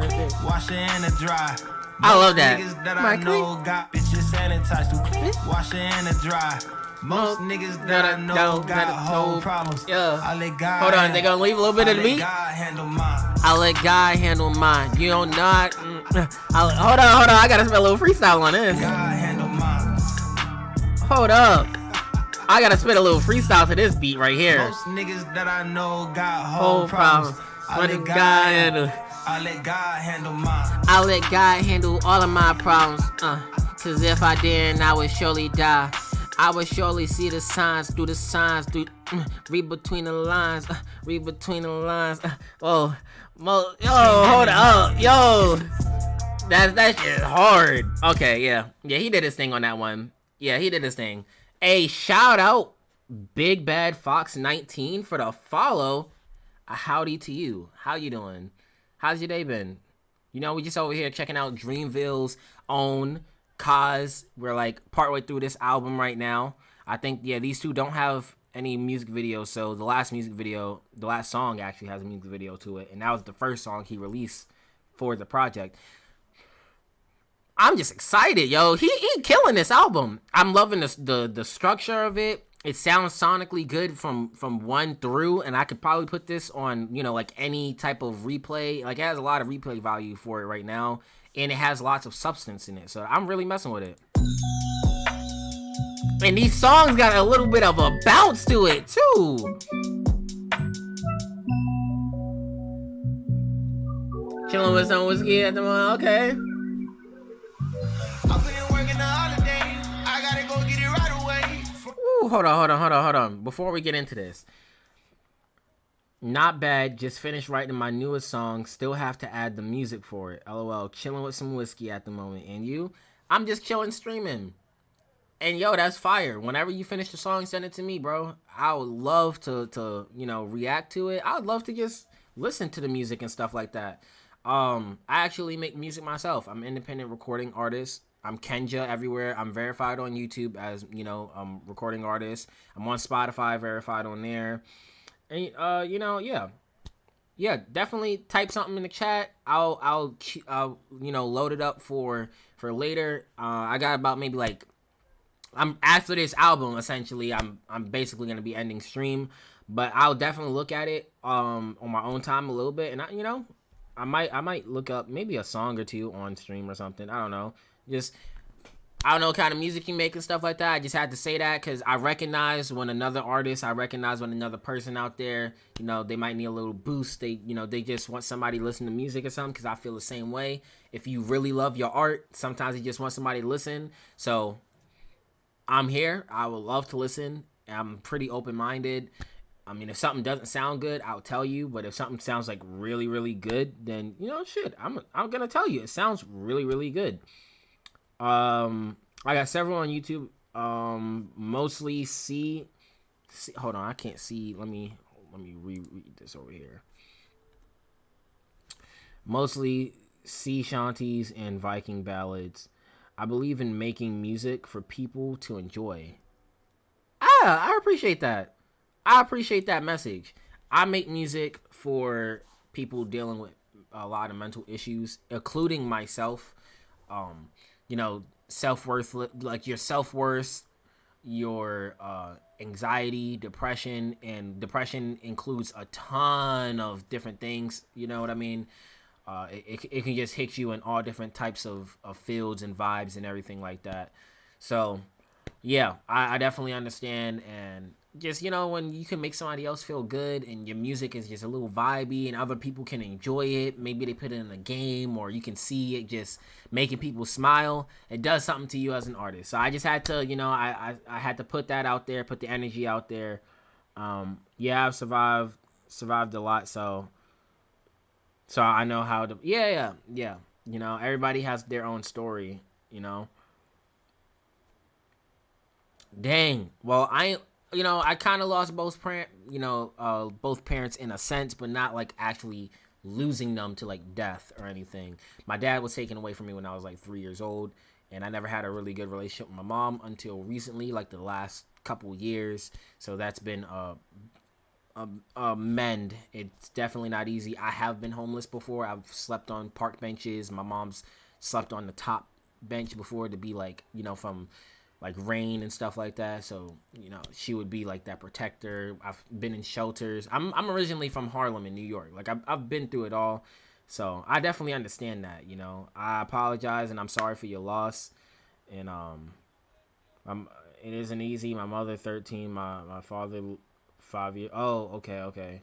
wash it in the dry. I love that. Niggas that I know got bitches sanitized to wash it in the dry. Most niggas that I know got whole problems. Yeah. I let God Hold on, they gonna leave a little bit of the beat. God handle mine. I let God handle mine. You don't not. Hold on. I gotta spell a little freestyle on this. God handle mine. Hold up. I gotta spit a little freestyle to this beat right here. Most niggas that I know got Whole whole problems. I let God handle. I let God handle mine. I let God handle all of my problems. Cause if I didn't, I would surely die. I would surely see the signs, through the signs, read between the lines, read between the lines. Hold up, yo, that shit is hard. Okay, yeah, he did his thing on that one. Yeah, he did his thing. Hey, shout out Big Bad Fox 19 for the follow. A howdy to you. How you doing? How's your day been? You know, we just over here checking out Dreamville's own Cozz. We're like partway through this album right now. I think, these two don't have any music videos. So the last song actually has a music video to it. And that was the first song he released for the project. I'm just excited, yo. He killing this album. I'm loving the structure of it. It sounds sonically good from 1 through, and I could probably put this on, like any type of replay. Like, it has a lot of replay value for it right now, and it has lots of substance in it. So I'm really messing with it. And these songs got a little bit of a bounce to it too. Chilling with some whiskey at the moment, okay. Ooh, hold on. Before we get into this, not bad. Just finished writing my newest song. Still have to add the music for it. LOL. Chilling with some whiskey at the moment. And you? I'm just chilling, streaming. And yo, that's fire. Whenever you finish the song, send it to me, bro. I would love to react to it. I would love to just listen to the music and stuff like that. I actually make music myself. I'm an independent recording artist. I'm Kenja everywhere. I'm verified on YouTube as, recording artist. I'm on Spotify, verified on there. And, yeah, definitely type something in the chat. I'll load it up for later. I got about maybe I'm after this album, essentially, I'm basically going to be ending stream, but I'll definitely look at it, on my own time a little bit. And I might look up maybe a song or two on stream or something. I don't know. I don't know what kind of music you make and stuff like that. I just had to say that because I recognize when another person out there, they might need a little boost. They just want somebody to listen to music or something, because I feel the same way. If you really love your art, sometimes you just want somebody to listen. So I'm here. I would love to listen. I'm pretty open-minded. I mean, if something doesn't sound good, I'll tell you. But if something sounds like really, really good, then, I'm going to tell you. It sounds really, really good. I got several on YouTube. Mostly C. Hold on, I can't see. Let me reread this over here. Mostly sea shanties and Viking ballads. I believe in making music for people to enjoy. I appreciate that. I appreciate that message. I make music for people dealing with a lot of mental issues, including myself. Self-worth, like your self-worth, your anxiety, depression, and depression includes a ton of different things. You know what I mean? It can just hit you in all different types of fields and vibes and everything like that. So, yeah, I definitely understand. And just, when you can make somebody else feel good and your music is just a little vibey and other people can enjoy it, maybe they put it in a game or you can see it just making people smile, it does something to you as an artist. So I just had to, I had to put that out there, put the energy out there. I've survived a lot, so I know how to, yeah. Everybody has their own story, Dang. Well, I kind of lost both parents in a sense, but not like actually losing them to like death or anything. My dad was taken away from me when I was like 3 years old, and I never had a really good relationship with my mom until recently, like the last couple years. So that's been a mend. It's definitely not easy. I have been homeless before. I've slept on park benches. My mom's slept on the top bench before to be like, you know, from like rain and stuff like that. So, you know, she would be like that protector. I've been in shelters. I'm originally from Harlem in New York. Like I've been through it all. So I definitely understand that, you know. I apologize and I'm sorry for your loss. And it isn't easy. My mother 13, my father 5 years. Oh, okay.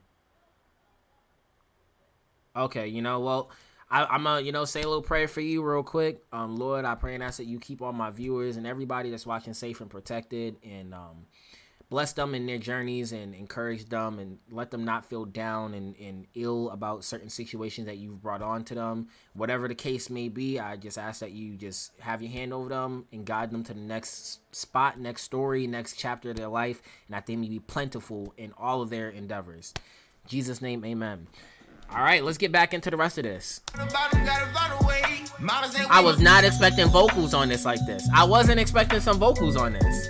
Okay, you know, well, I'm gonna, you know, say a little prayer for you real quick. Lord, I pray and ask that you keep all my viewers and everybody that's watching safe and protected, and bless them in their journeys and encourage them and let them not feel down and ill about certain situations that you've brought on to them. Whatever the case may be, I just ask that you just have your hand over them and guide them to the next spot, next story, next chapter of their life, and that they may be plentiful in all of their endeavors. In Jesus' name, amen. All right, let's get back into the rest of this. I was not expecting vocals on this like this. I wasn't expecting some vocals on this.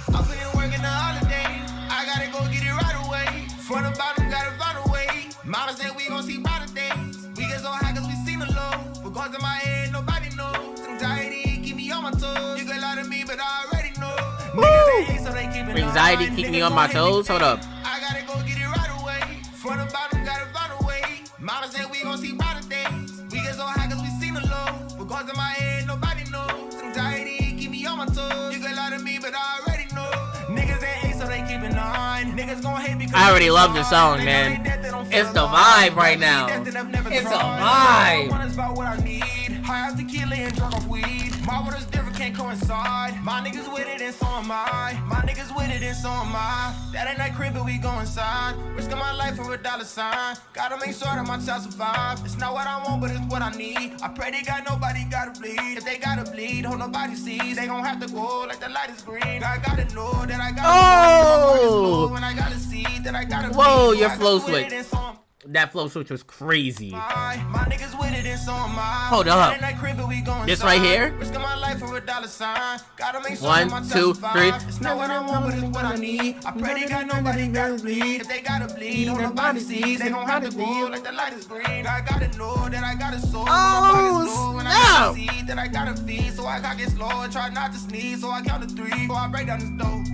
I've been working the holiday. I gotta go get it right away. For the bottom, gotta find a way. Mama said we gon' see better days. We get so high cause we seen the low. Because in my head, nobody knows. Anxiety keep me on my toes. You can lie to me, but I already know. Niggas ain't so they keep it Anxiety keep me on my toes? Hold up. I gotta go get it right away. For the bottom, gotta find a way. Mama said we gon' see better days. We get so high cause we seen the low. Because in my head, nobody knows. Anxiety keep me on my toes. You can lie to me, but I already know. Niggas ain't so they keep it on. Niggas gon' hate because I already love the song, man. It's the vibe right now. It's a vibe. One is about what I need. High out tequila and drunk off weed. My water's different, can't coincide. My niggas with it and so am I. My niggas with it and so am I. That ain't that crib, but we go inside. Risking my life for $1 sign. Gotta make sure that my child survive. It's not what I want, but it's what I need. I pray they got nobody gotta bleed. If they gotta bleed, hope nobody sees. They gon' have to go like the light is green. I gotta know that I gotta Oh! and I gotta see that I gotta Whoa, bleed. your So I flow got with it switch. and so am That flow switch was crazy. my niggas with it and so am I. Hold up. That crib, but we going This right here? Risking my life for $1 sign. Gotta make sure 1, that my child 2, survive. 3. It's not what I want, but it's what I need. I pray they got nobody gotta bleed. If they gotta bleed, hope nobody sees. They gon' have to go like the light is green. I gotta know that I got a soul. Oh, and I gotta see that I gotta feed. So I gotta get slow and try not to sneeze. So I count to 3 before I break down this door.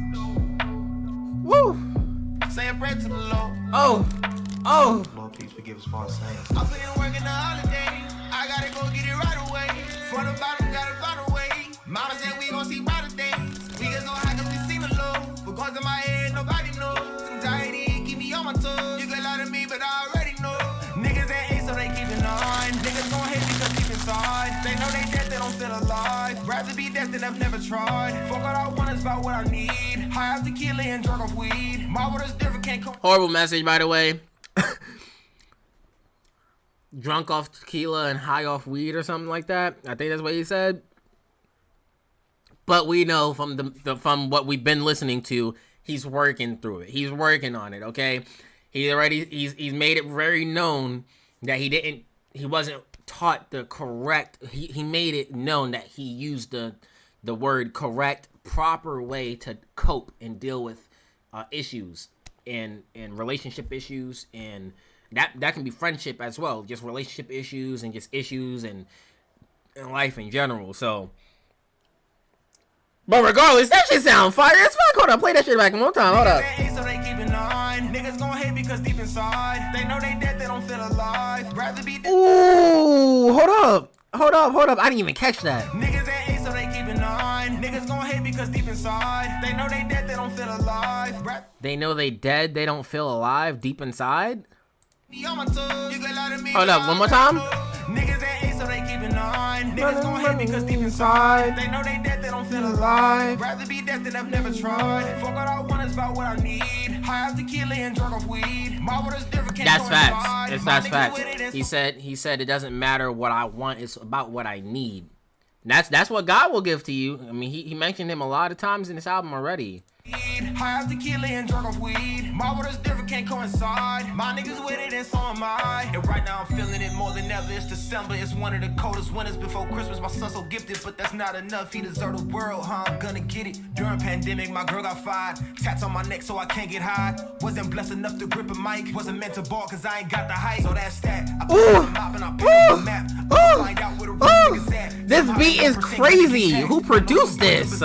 Woo! Say a prayer to the Lord. Oh! Lord, please forgive us for our sins. I've been working the holiday. I gotta go get it right away. For the bottom, gotta find a way. Mama said we gon' see better days. We get so high cause we seen the low. Because in my head, nobody knows. Anxiety keep me on my toes. You can lie to me, but I already know. Niggas ain't so they keep it on. Niggas gon' hate because deep inside. They know they dead, they don't feel alive. Rather be dead than I've never tried. Fuck all I want is about what I need. High out tequila and drunk off weed. My water's different, can't come. Horrible message, by the way. Drunk off tequila and high off weed or something like that. I think that's what he said. But we know from from what we've been listening to, he's working through it. He's working on it, okay? He's made it very known that he wasn't taught the correct, he made it known that he used the word correct, proper way to cope and deal with issues and relationship issues, and that can be friendship as well, just relationship issues and just issues and life in general. So, but regardless, that shit sound fire as fuck. Hold up, play that shit back one more time. Hold up. So they keep it on. Niggas gon' hate because deep inside they know they dead, they don't feel alive. Rather be dead. Ooh, hold up. I didn't even catch that. Niggas ain't so they keep it on. Niggas gon' hate because deep inside they know they dead, they don't feel alive. They know they dead, they don't feel alive deep inside. Hold up, one more time. Niggas ain't so they keep it on. Niggas gon' hate because deep inside they know they dead, they don't feel alive. Rather be dead than I've never tried. Fuck all I want is about what I need. High out tequila and drunk off weed. My water's different, can't That's coincide. facts. That's facts. He said it doesn't matter what I want, it's about what I need. That's what God will give to you. I mean, he mentioned him a lot of times in this album already. High off tequila and drunk off weed. My water's different, can't coincide. My niggas with it and so am I. And right now I'm feeling it more than ever. It's December, it's one of the coldest winters before Christmas. My son's so gifted, but that's not enough. He deserve the world, huh? I'm gonna get it. During pandemic, my girl got fired. Tats on my neck so I can't get high. Wasn't blessed enough to grip a mic. Wasn't meant to ball cause I ain't got the height. So that's that. I put on the map and I pick up the map. I'll find out where the real niggas at. This beat is crazy. Who produced this?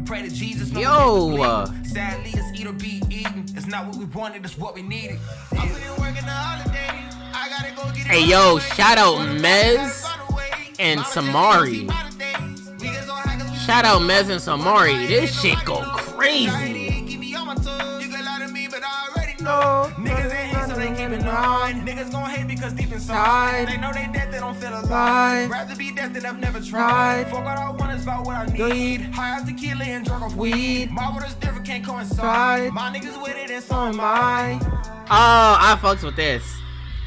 Pray to Jesus. Yo. Sadly, it's eat or be eaten. It's not what we wanted, it's what we needed. I put in work in the holidays. I gotta go get it. Hey, yo, shout out Mez and Samari. Shout out Mez and Samari. This shit go crazy. No, niggas ain't here, so they keep it on. Niggas gon' hate because deep inside they know they dead, they don't feel alive. Rather be dead than I've never tried. Fuck what I want is about what I need. High off tequila and drunk off weed. My water's different, can't coincide. My niggas with it and so am I. Oh, I fucks with this.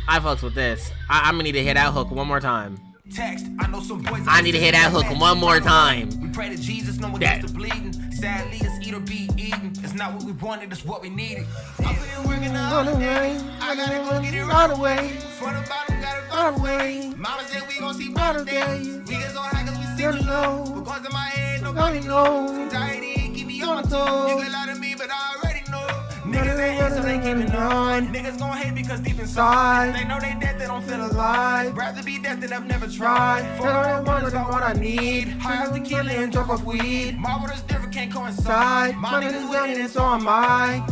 I'm gonna need to hit that hook one more time. Text. I know some boys. I need to hit that hook one more time. We pray to Jesus, no one gets to bleeding. Sadly, it's eat or be eaten. It's not what we wanted, it's what we needed. I put in work in the holidays. I gotta go get it right away. For the bottom, got it right away. Mama said we gon' see better days. We get so high cause we see the low. Because in my head, nobody knows. Anxiety keep me on my toes. You can lie to me, but I already know. Niggas ain't here, so they keep it on. Niggas gon' hate because deep inside they know they dead, they don't feel alive. Rather be dead than I've never tried. For what I want is about what I need. High off tequila and drunk off weed. My water's different, can't coincide. My niggas with it and so am I.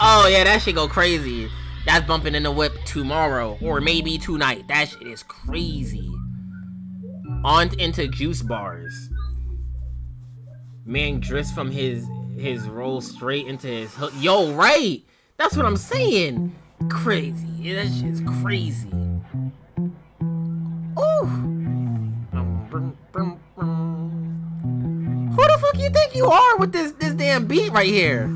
Oh yeah, that shit go crazy. That's bumping in the whip tomorrow or maybe tonight. That shit is crazy. On into juice bars. Man drifts from his roll straight into his hook. Yo, right? That's what I'm saying. Crazy. Yeah, that shit's crazy. Ooh. Who the fuck you think you are with this damn beat right here?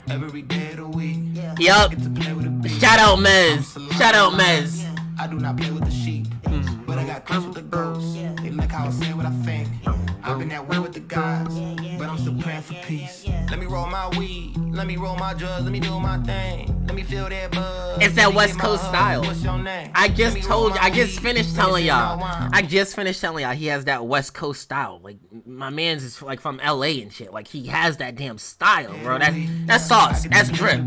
Every day of the week. Yup. Shout out Mez. Shout out Mez. I do not play with the sheep, but I got close with the ghosts. They look how I say what I think. I've been that way with the guys, but I'm still praying for peace. Let me roll my weed, let me roll my drugs, let me do my thing. Let me feel that buzz. It's that West Coast style. What's your name? I just finished telling y'all he has that West Coast style. Like my man's is like from LA and shit. Like he has that damn style, bro. That's sauce. That's drip.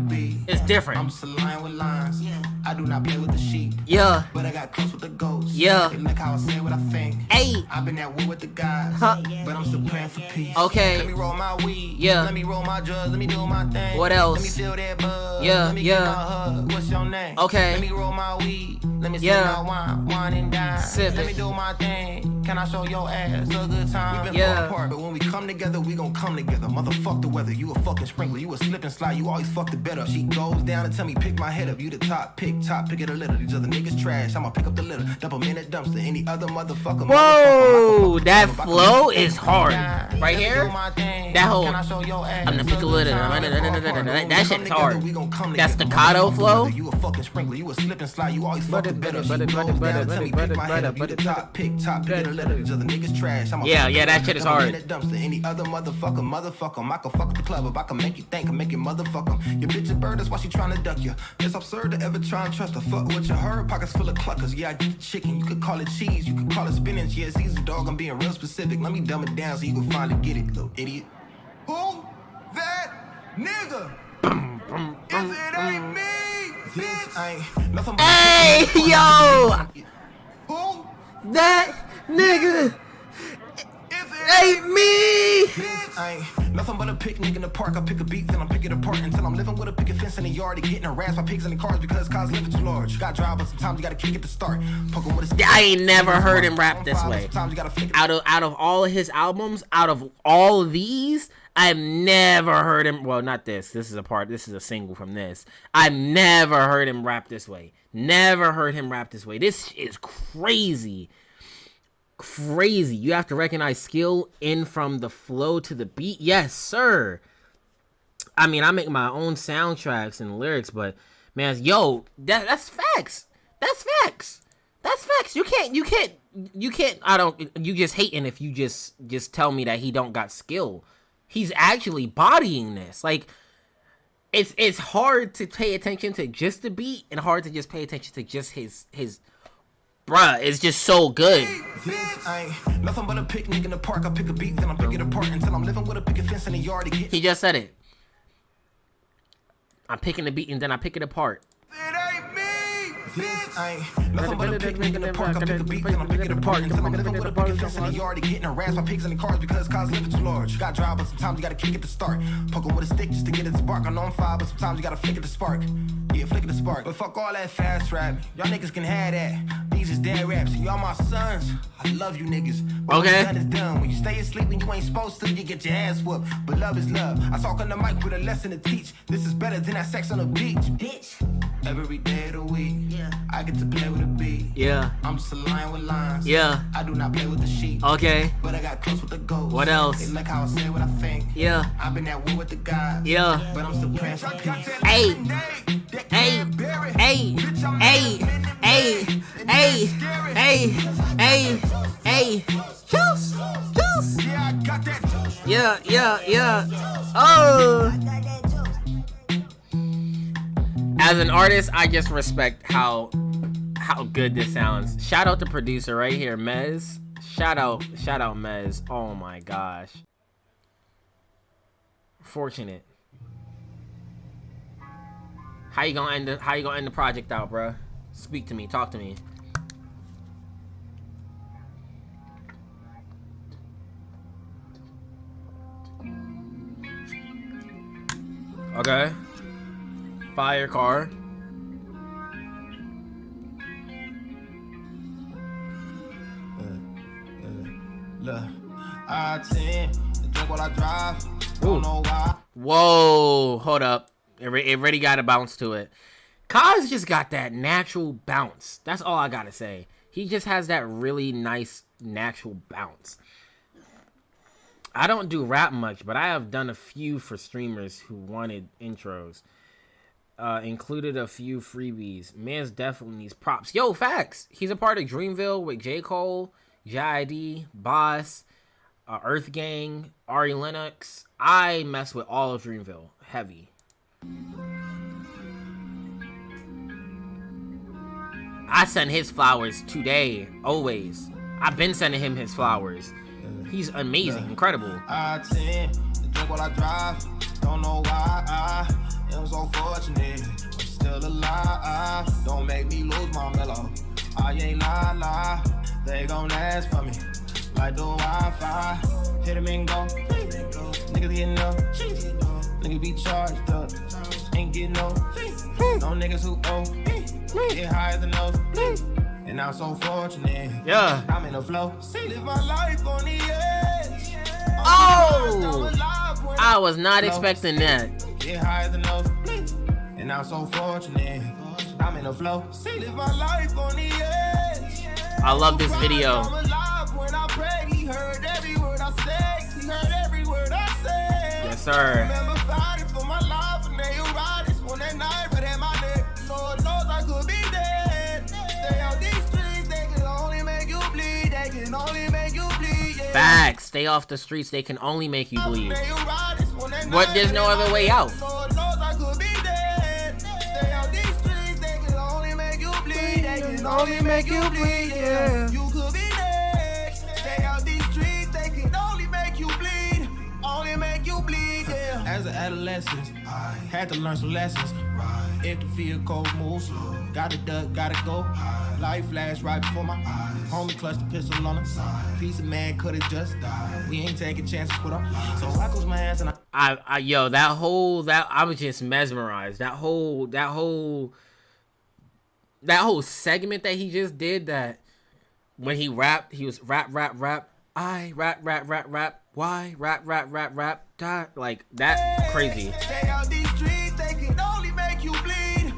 It's different. I'm still lying with lines. I do not play with the sheep. Yeah. But I got close with the ghosts. Yeah. They look how I say what I think. Hey. I've been that way with the guys. Huh. But I'm still praying for peace. Okay. Let me roll my weed. Yeah. Let me roll my drugs. Let me do my thing. What else? Let me feel that buzz. Yeah. Let me get my hug. What's your name? Okay. Let me roll my weed. Let me Yeah. sip my wine and dine. Sip Let it. me do my thing. Can I show your ass a good time? We been Yeah. far apart, but when we come together, we gon' come together. Motherfuck the weather. You a fucking sprinkler. You a slip and slide. You always fuck the better. She goes down and tell me pick my head up. You the top pick of the litter. These other niggas trash. I'ma pick up the litter. Dump 'em in that dumpster. Any other motherfucker. Whoa, that flow is hard. Right here, that whole I'm gonna pick a litter. That shit's hard. That staccato flow. You a fucking sprinkler. You a slip and slide. You always fuck the better. She goes down and tell me pick my head up. You the top pick of the litter. These other niggas trash. I'ma Yeah, that shit is hard. Any other motherfucker, I can fuck up the club up. I can make you think, I can make you motherfucker. Your bitch a bird, that's why she tryna duck you. It's absurd to ever try and trust her. Fuck what you heard, pockets full of cluckers. Yeah, I get the chicken, you could call it cheese, you could call it spinach. Yeah, it's easy, dog, I'm being real specific. Let me dumb it down so you can finally get it, little idiot. Who that nigga? If it ain't me, this ain't nothing but Hey, yo, who that nigga if it ain't me. This ain't nothing but a picnic in the park. I pick a beat, then I'm picking it apart until I'm living with a picket fence in the yard. Getting harassed by pigs in the cars because Cozz living too large. Got drive, but sometimes you gotta kick it to start. Poking with a I ain't never heard him rap this way. Out of all of his albums, out of all of these, I've never heard him. Well, not this. This is a single from this. I've never heard him rap this way. Never heard him rap this way. This is crazy. Crazy. You have to recognize skill in from the flow to the beat. Yes, sir. I mean, I make my own soundtracks and lyrics, but man, yo, that's facts. That's facts. That's facts. You can't. You just hating if you just tell me that he don't got skill. He's actually bodying this. Like, it's hard to pay attention to just the beat and hard to just pay attention to just his bruh. It's just so good. This ain't nothing but a picnic in the park. I pick a beat, then I pick it apart until I'm living with a picket fence in the yard to get. He just said it. I'm picking the beat and then I pick it apart. It ain't me. This ain't nothing but a picnic in the park. I pick a beat, then I pick it apart until I'm living with a picket fence in the yard to getting harassed by pigs in the cars because Cozz living too large. Got drive, but sometimes you gotta kick it to start. Poke 'em with a stick just to get it to spark. I know I'm fire, but sometimes you gotta flick it to spark. Yeah, flick it to spark. But fuck all that fast rap. Y'all niggas can have that. These is dead raps. Y'all my sons. I love you niggas. But okay. Done is done. When you stay asleep when you ain't supposed to, you get your ass whooped. But love is love. I talk on the mic with a lesson to teach. This is better than that sex on the beach. Bitch. Every day of the week. Yeah. I get to play with a beat. Yeah. I'm just a lion with lines. Yeah. I do not play with the sheep. Okay. But I got close with the ghost. What else? They like how I say what I think. Yeah. I've been at war with the guys. Yeah. But I'm still praying for peace. Hey. Hey. Hey. Hey. Hey. Hey. Hey. Hey. Hey. Juice. Juice. Yeah, I got that. Yeah. Yeah. Yeah. Oh. As an artist, I just respect how good this sounds. Shout out to producer right here, Mez. Shout out Mez. Oh my gosh. Fortunate. How you gonna end the project out, bruh? Speak to me, talk to me. Okay. Fire car. Look, I tend to drink while I drive. Don't know why. Whoa, hold up. It already got a bounce to it. Cozz just got that natural bounce. That's all I gotta say. He just has that really nice natural bounce. I don't do rap much, but I have done a few for streamers who wanted intros. Included a few freebies. Man's definitely needs props. Yo, facts. He's a part of Dreamville with J. Cole, JID, Boss, Earth Gang, Ari Lennox. I mess with all of Dreamville. Heavy. I send his flowers today, always. I've been sending him his flowers. He's amazing, incredible. I tend to drink while I drive. Don't know why I am so fortunate. I'm still alive. Don't make me lose my mellow. I ain't lie. They gon' ask for me like the Wi-Fi. Hit 'em and go. Niggas getting up. Niggas be charged up. Ain't getting no. No niggas who owe. Get higher than those. And I'm so fortunate. Yeah. I'm in the flow. Live my life on the edge. Oh! I was not expecting that. Get higher than those. And I'm so fortunate. I'm in the flow. Live my life on the edge. I love this video. I'm alive when I pray. He heard every word I say. He heard every word I say. Yes, sir. Remember fighting for my life and they ride this one that night, but at my neck. Lord knows I could be dead. Stay out these streets, they can only make you bleed. They can only make you bleed. Yeah. Facts. Stay off the streets. They can only make you bleed. But there's no other way out. Lord knows I could be dead. Stay out these streets, they can only make you bleed. They can only make you bleed. Yeah. You could be next. Stay out these streets, they can only make you bleed. Only make you bleed. Yeah. As an adolescent, I had to learn some lessons. If the vehicle moves, gotta duck, gotta go. Life flashed right before my eyes. Homie clutched the pistol on us. Piece of man could've just died. We ain't taking chances with her. So I close my hands and I was just mesmerized. That whole segment that he just did, that when he rapped, he was rap. I rap. Why rap. Die. Like that crazy. Stay out these streets, they can only make you bleed.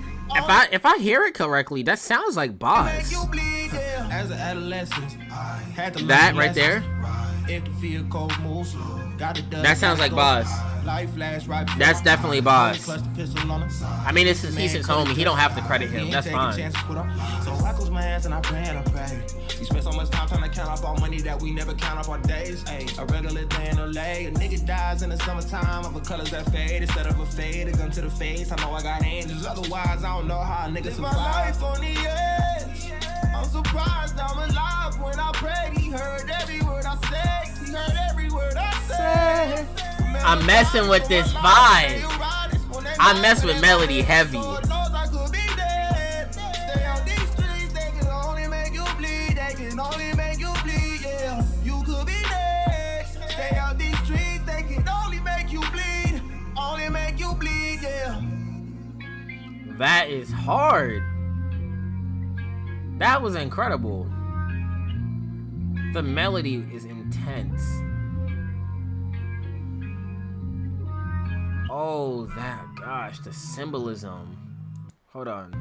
If I hear it correctly, that sounds like Boss. As an adolescent, I had to learn that right there. if the vehicle moves. That sounds like Boss. That's definitely Boss. I mean, he's his homie. He don't have to credit him. That's fine. So I close my hands and I pray and I pray. We spend so much time trying to count up our money that we never count up our days. Ay, a regular day in LA. A nigga dies in the summertime of a colors that fade. Instead of a fade, a gun to the face. I know I got angels. Otherwise, I don't know how a nigga survive. My life on the edge. I'm surprised I'm alive when I prayed. He heard every word I said. He heard every word I said. I'm messing with this vibe. I mess with melody heavy. That is hard. That was incredible. The melody is intense. Oh, that, gosh, the symbolism. Hold on.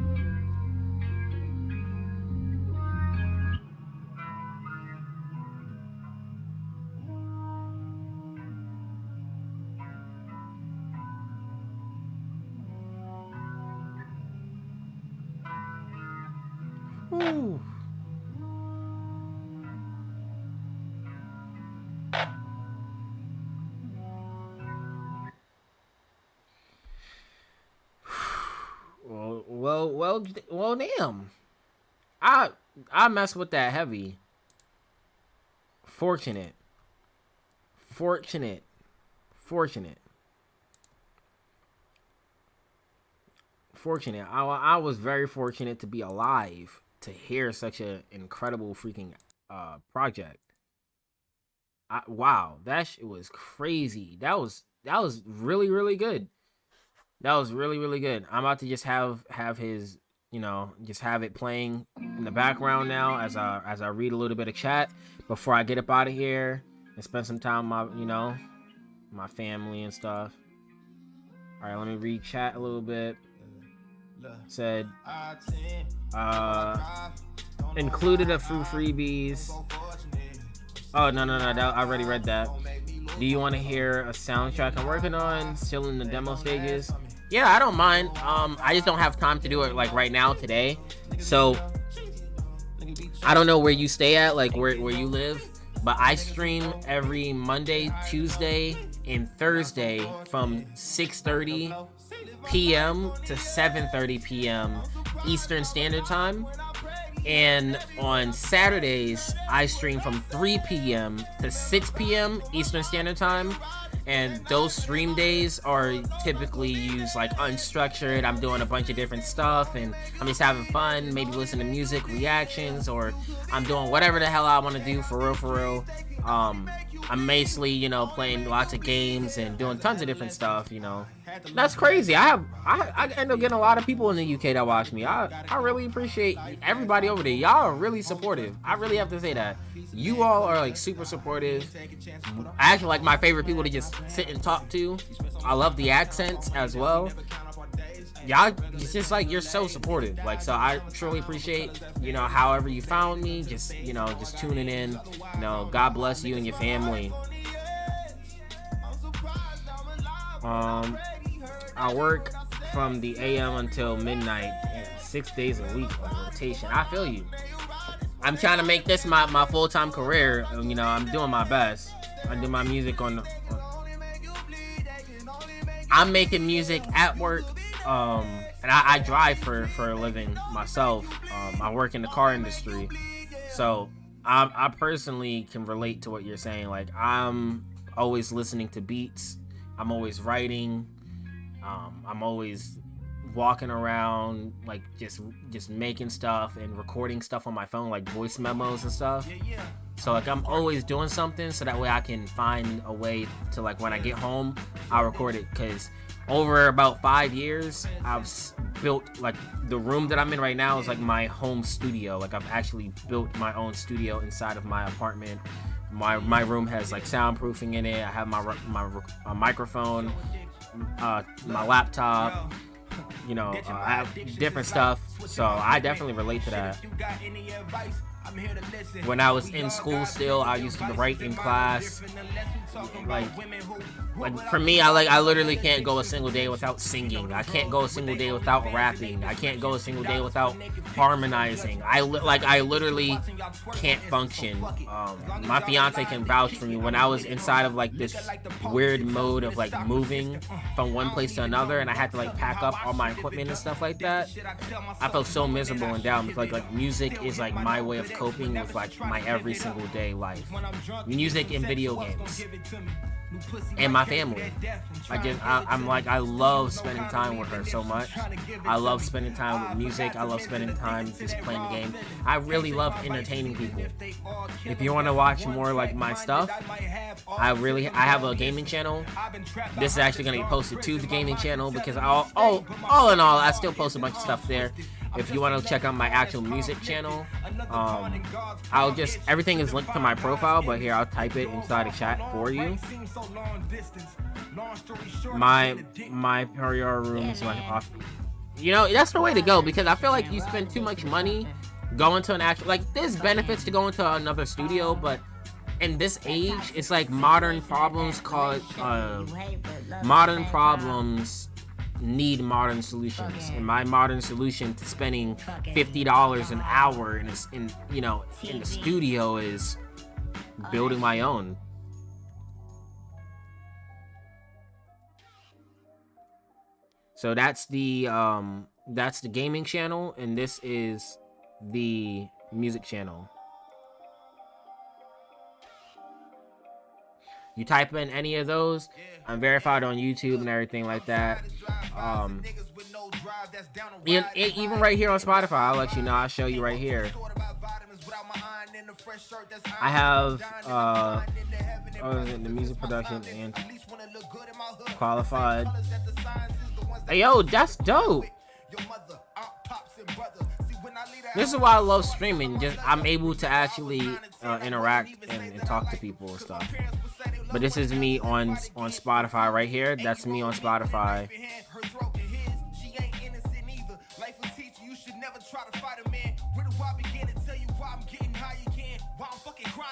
Ooh. Well, damn. I mess with that heavy. Fortunate. I was very fortunate to be alive to hear such an incredible freaking project. Wow, that shit was crazy. That was really, really good. That was really, really good. I'm about to just have his, just have it playing in the background now as I read a little bit of chat before I get up out of here and spend some time with my family and stuff. All right, let me read chat a little bit. Said included a few freebies. Oh no, I already read that. Do you want to hear a soundtrack I'm working on? Still in the demo stages. Yeah, I don't mind. I just don't have time to do it like right now today. So I don't know where you stay at, like where you live, but I stream every Monday, Tuesday, and Thursday from 6:30 p.m. to 7:30 p.m. Eastern Standard Time. And on Saturdays, I stream from 3 p.m. to 6 p.m. Eastern Standard Time. And those stream days are typically used like unstructured. I'm doing a bunch of different stuff and I'm just having fun, maybe listen to music reactions, or I'm doing whatever the hell I want to do for real. I'm basically, playing lots of games and doing tons of different stuff, That's crazy. I end up getting a lot of people in the UK that watch me. I really appreciate everybody over there. Y'all are really supportive. I really have to say that. You all are like super supportive. I actually like my favorite people to just sit and talk to. I love the accents as well. Y'all, it's just like you're so supportive. Like, so I truly appreciate, however you found me, just tuning in. God bless you and your family. I work from the AM until midnight, 6 days a week on rotation. I feel you. I'm trying to make this my full-time career. I'm doing my best. I do my music I'm making music at work. And I drive for a living myself. I work in the car industry. So I personally can relate to what you're saying. Like, I'm always listening to beats. I'm always writing. I'm always walking around, like just making stuff and recording stuff on my phone, like voice memos and stuff. So like I'm always doing something so that way I can find a way to, like, when I get home, I'll record it. Because over about 5 years, I've built, like, the room that I'm in right now is like my home studio. Like, I've actually built my own studio inside of my apartment. My room has like soundproofing in it. I have my microphone, my laptop, I have different stuff. So I definitely relate to that. When I was in school still, I used to write in class. Like for me, I literally can't go a single day without singing. I can't go a single day without rapping. I can't go a single day without harmonizing. I literally can't function. My fiance can vouch for me. When I was inside of like this weird mode of like moving from one place to another, and I had to like pack up all my equipment and stuff like that, I felt so miserable and down because like music is like my way of coping with like my every single day life. Music and video games. And my family. I love spending time with her so much. I love spending time with music. I love spending time just playing the game. I really love entertaining people. If you want to watch more like my stuff, I have a gaming channel. This is actually going to be posted to the gaming channel because all in all, I still post a bunch of stuff there. If you want to check out my actual music channel, everyththing is linked to my profile, but here I'll type it inside the chat for you. My prayer room is my off. You know, that's the way to go because I feel like you spend too much money going to an actual, like, there's benefits to going to another studio, but in this age, it's like modern problems need modern solutions, and my modern solution to spending $50 an hour in the studio is building my own. So that's the gaming channel, and this is the music channel. You type in any of those, I'm verified on YouTube and everything like that. Even right here on Spotify, I'll let you know. I'll show you right here. I have the music production and qualified. Hey, yo, that's dope. This is why I love streaming. Just I'm able to actually interact and talk to people and stuff. But this is me on Spotify right here. That's me on Spotify.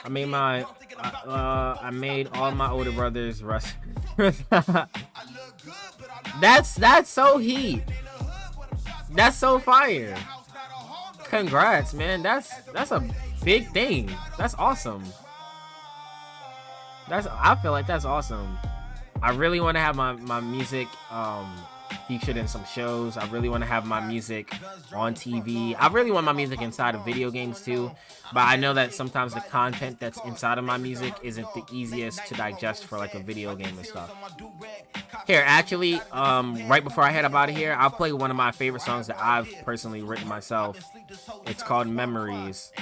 I made all my older brothers rest. That's so heat. That's so fire. Congrats, man. That's a big thing. That's awesome. I feel like that's awesome. I really want to have my music featured in some shows. I really want to have my music on TV. I really want my music inside of video games too, but I know that sometimes the content that's inside of my music isn't the easiest to digest for like a video game and stuff. Here, actually, right before I head up out of here, I'll play one of my favorite songs that I've personally written myself. It's called Memories.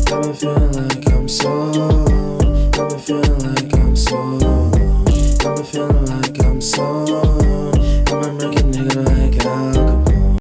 I've been feeling like I'm so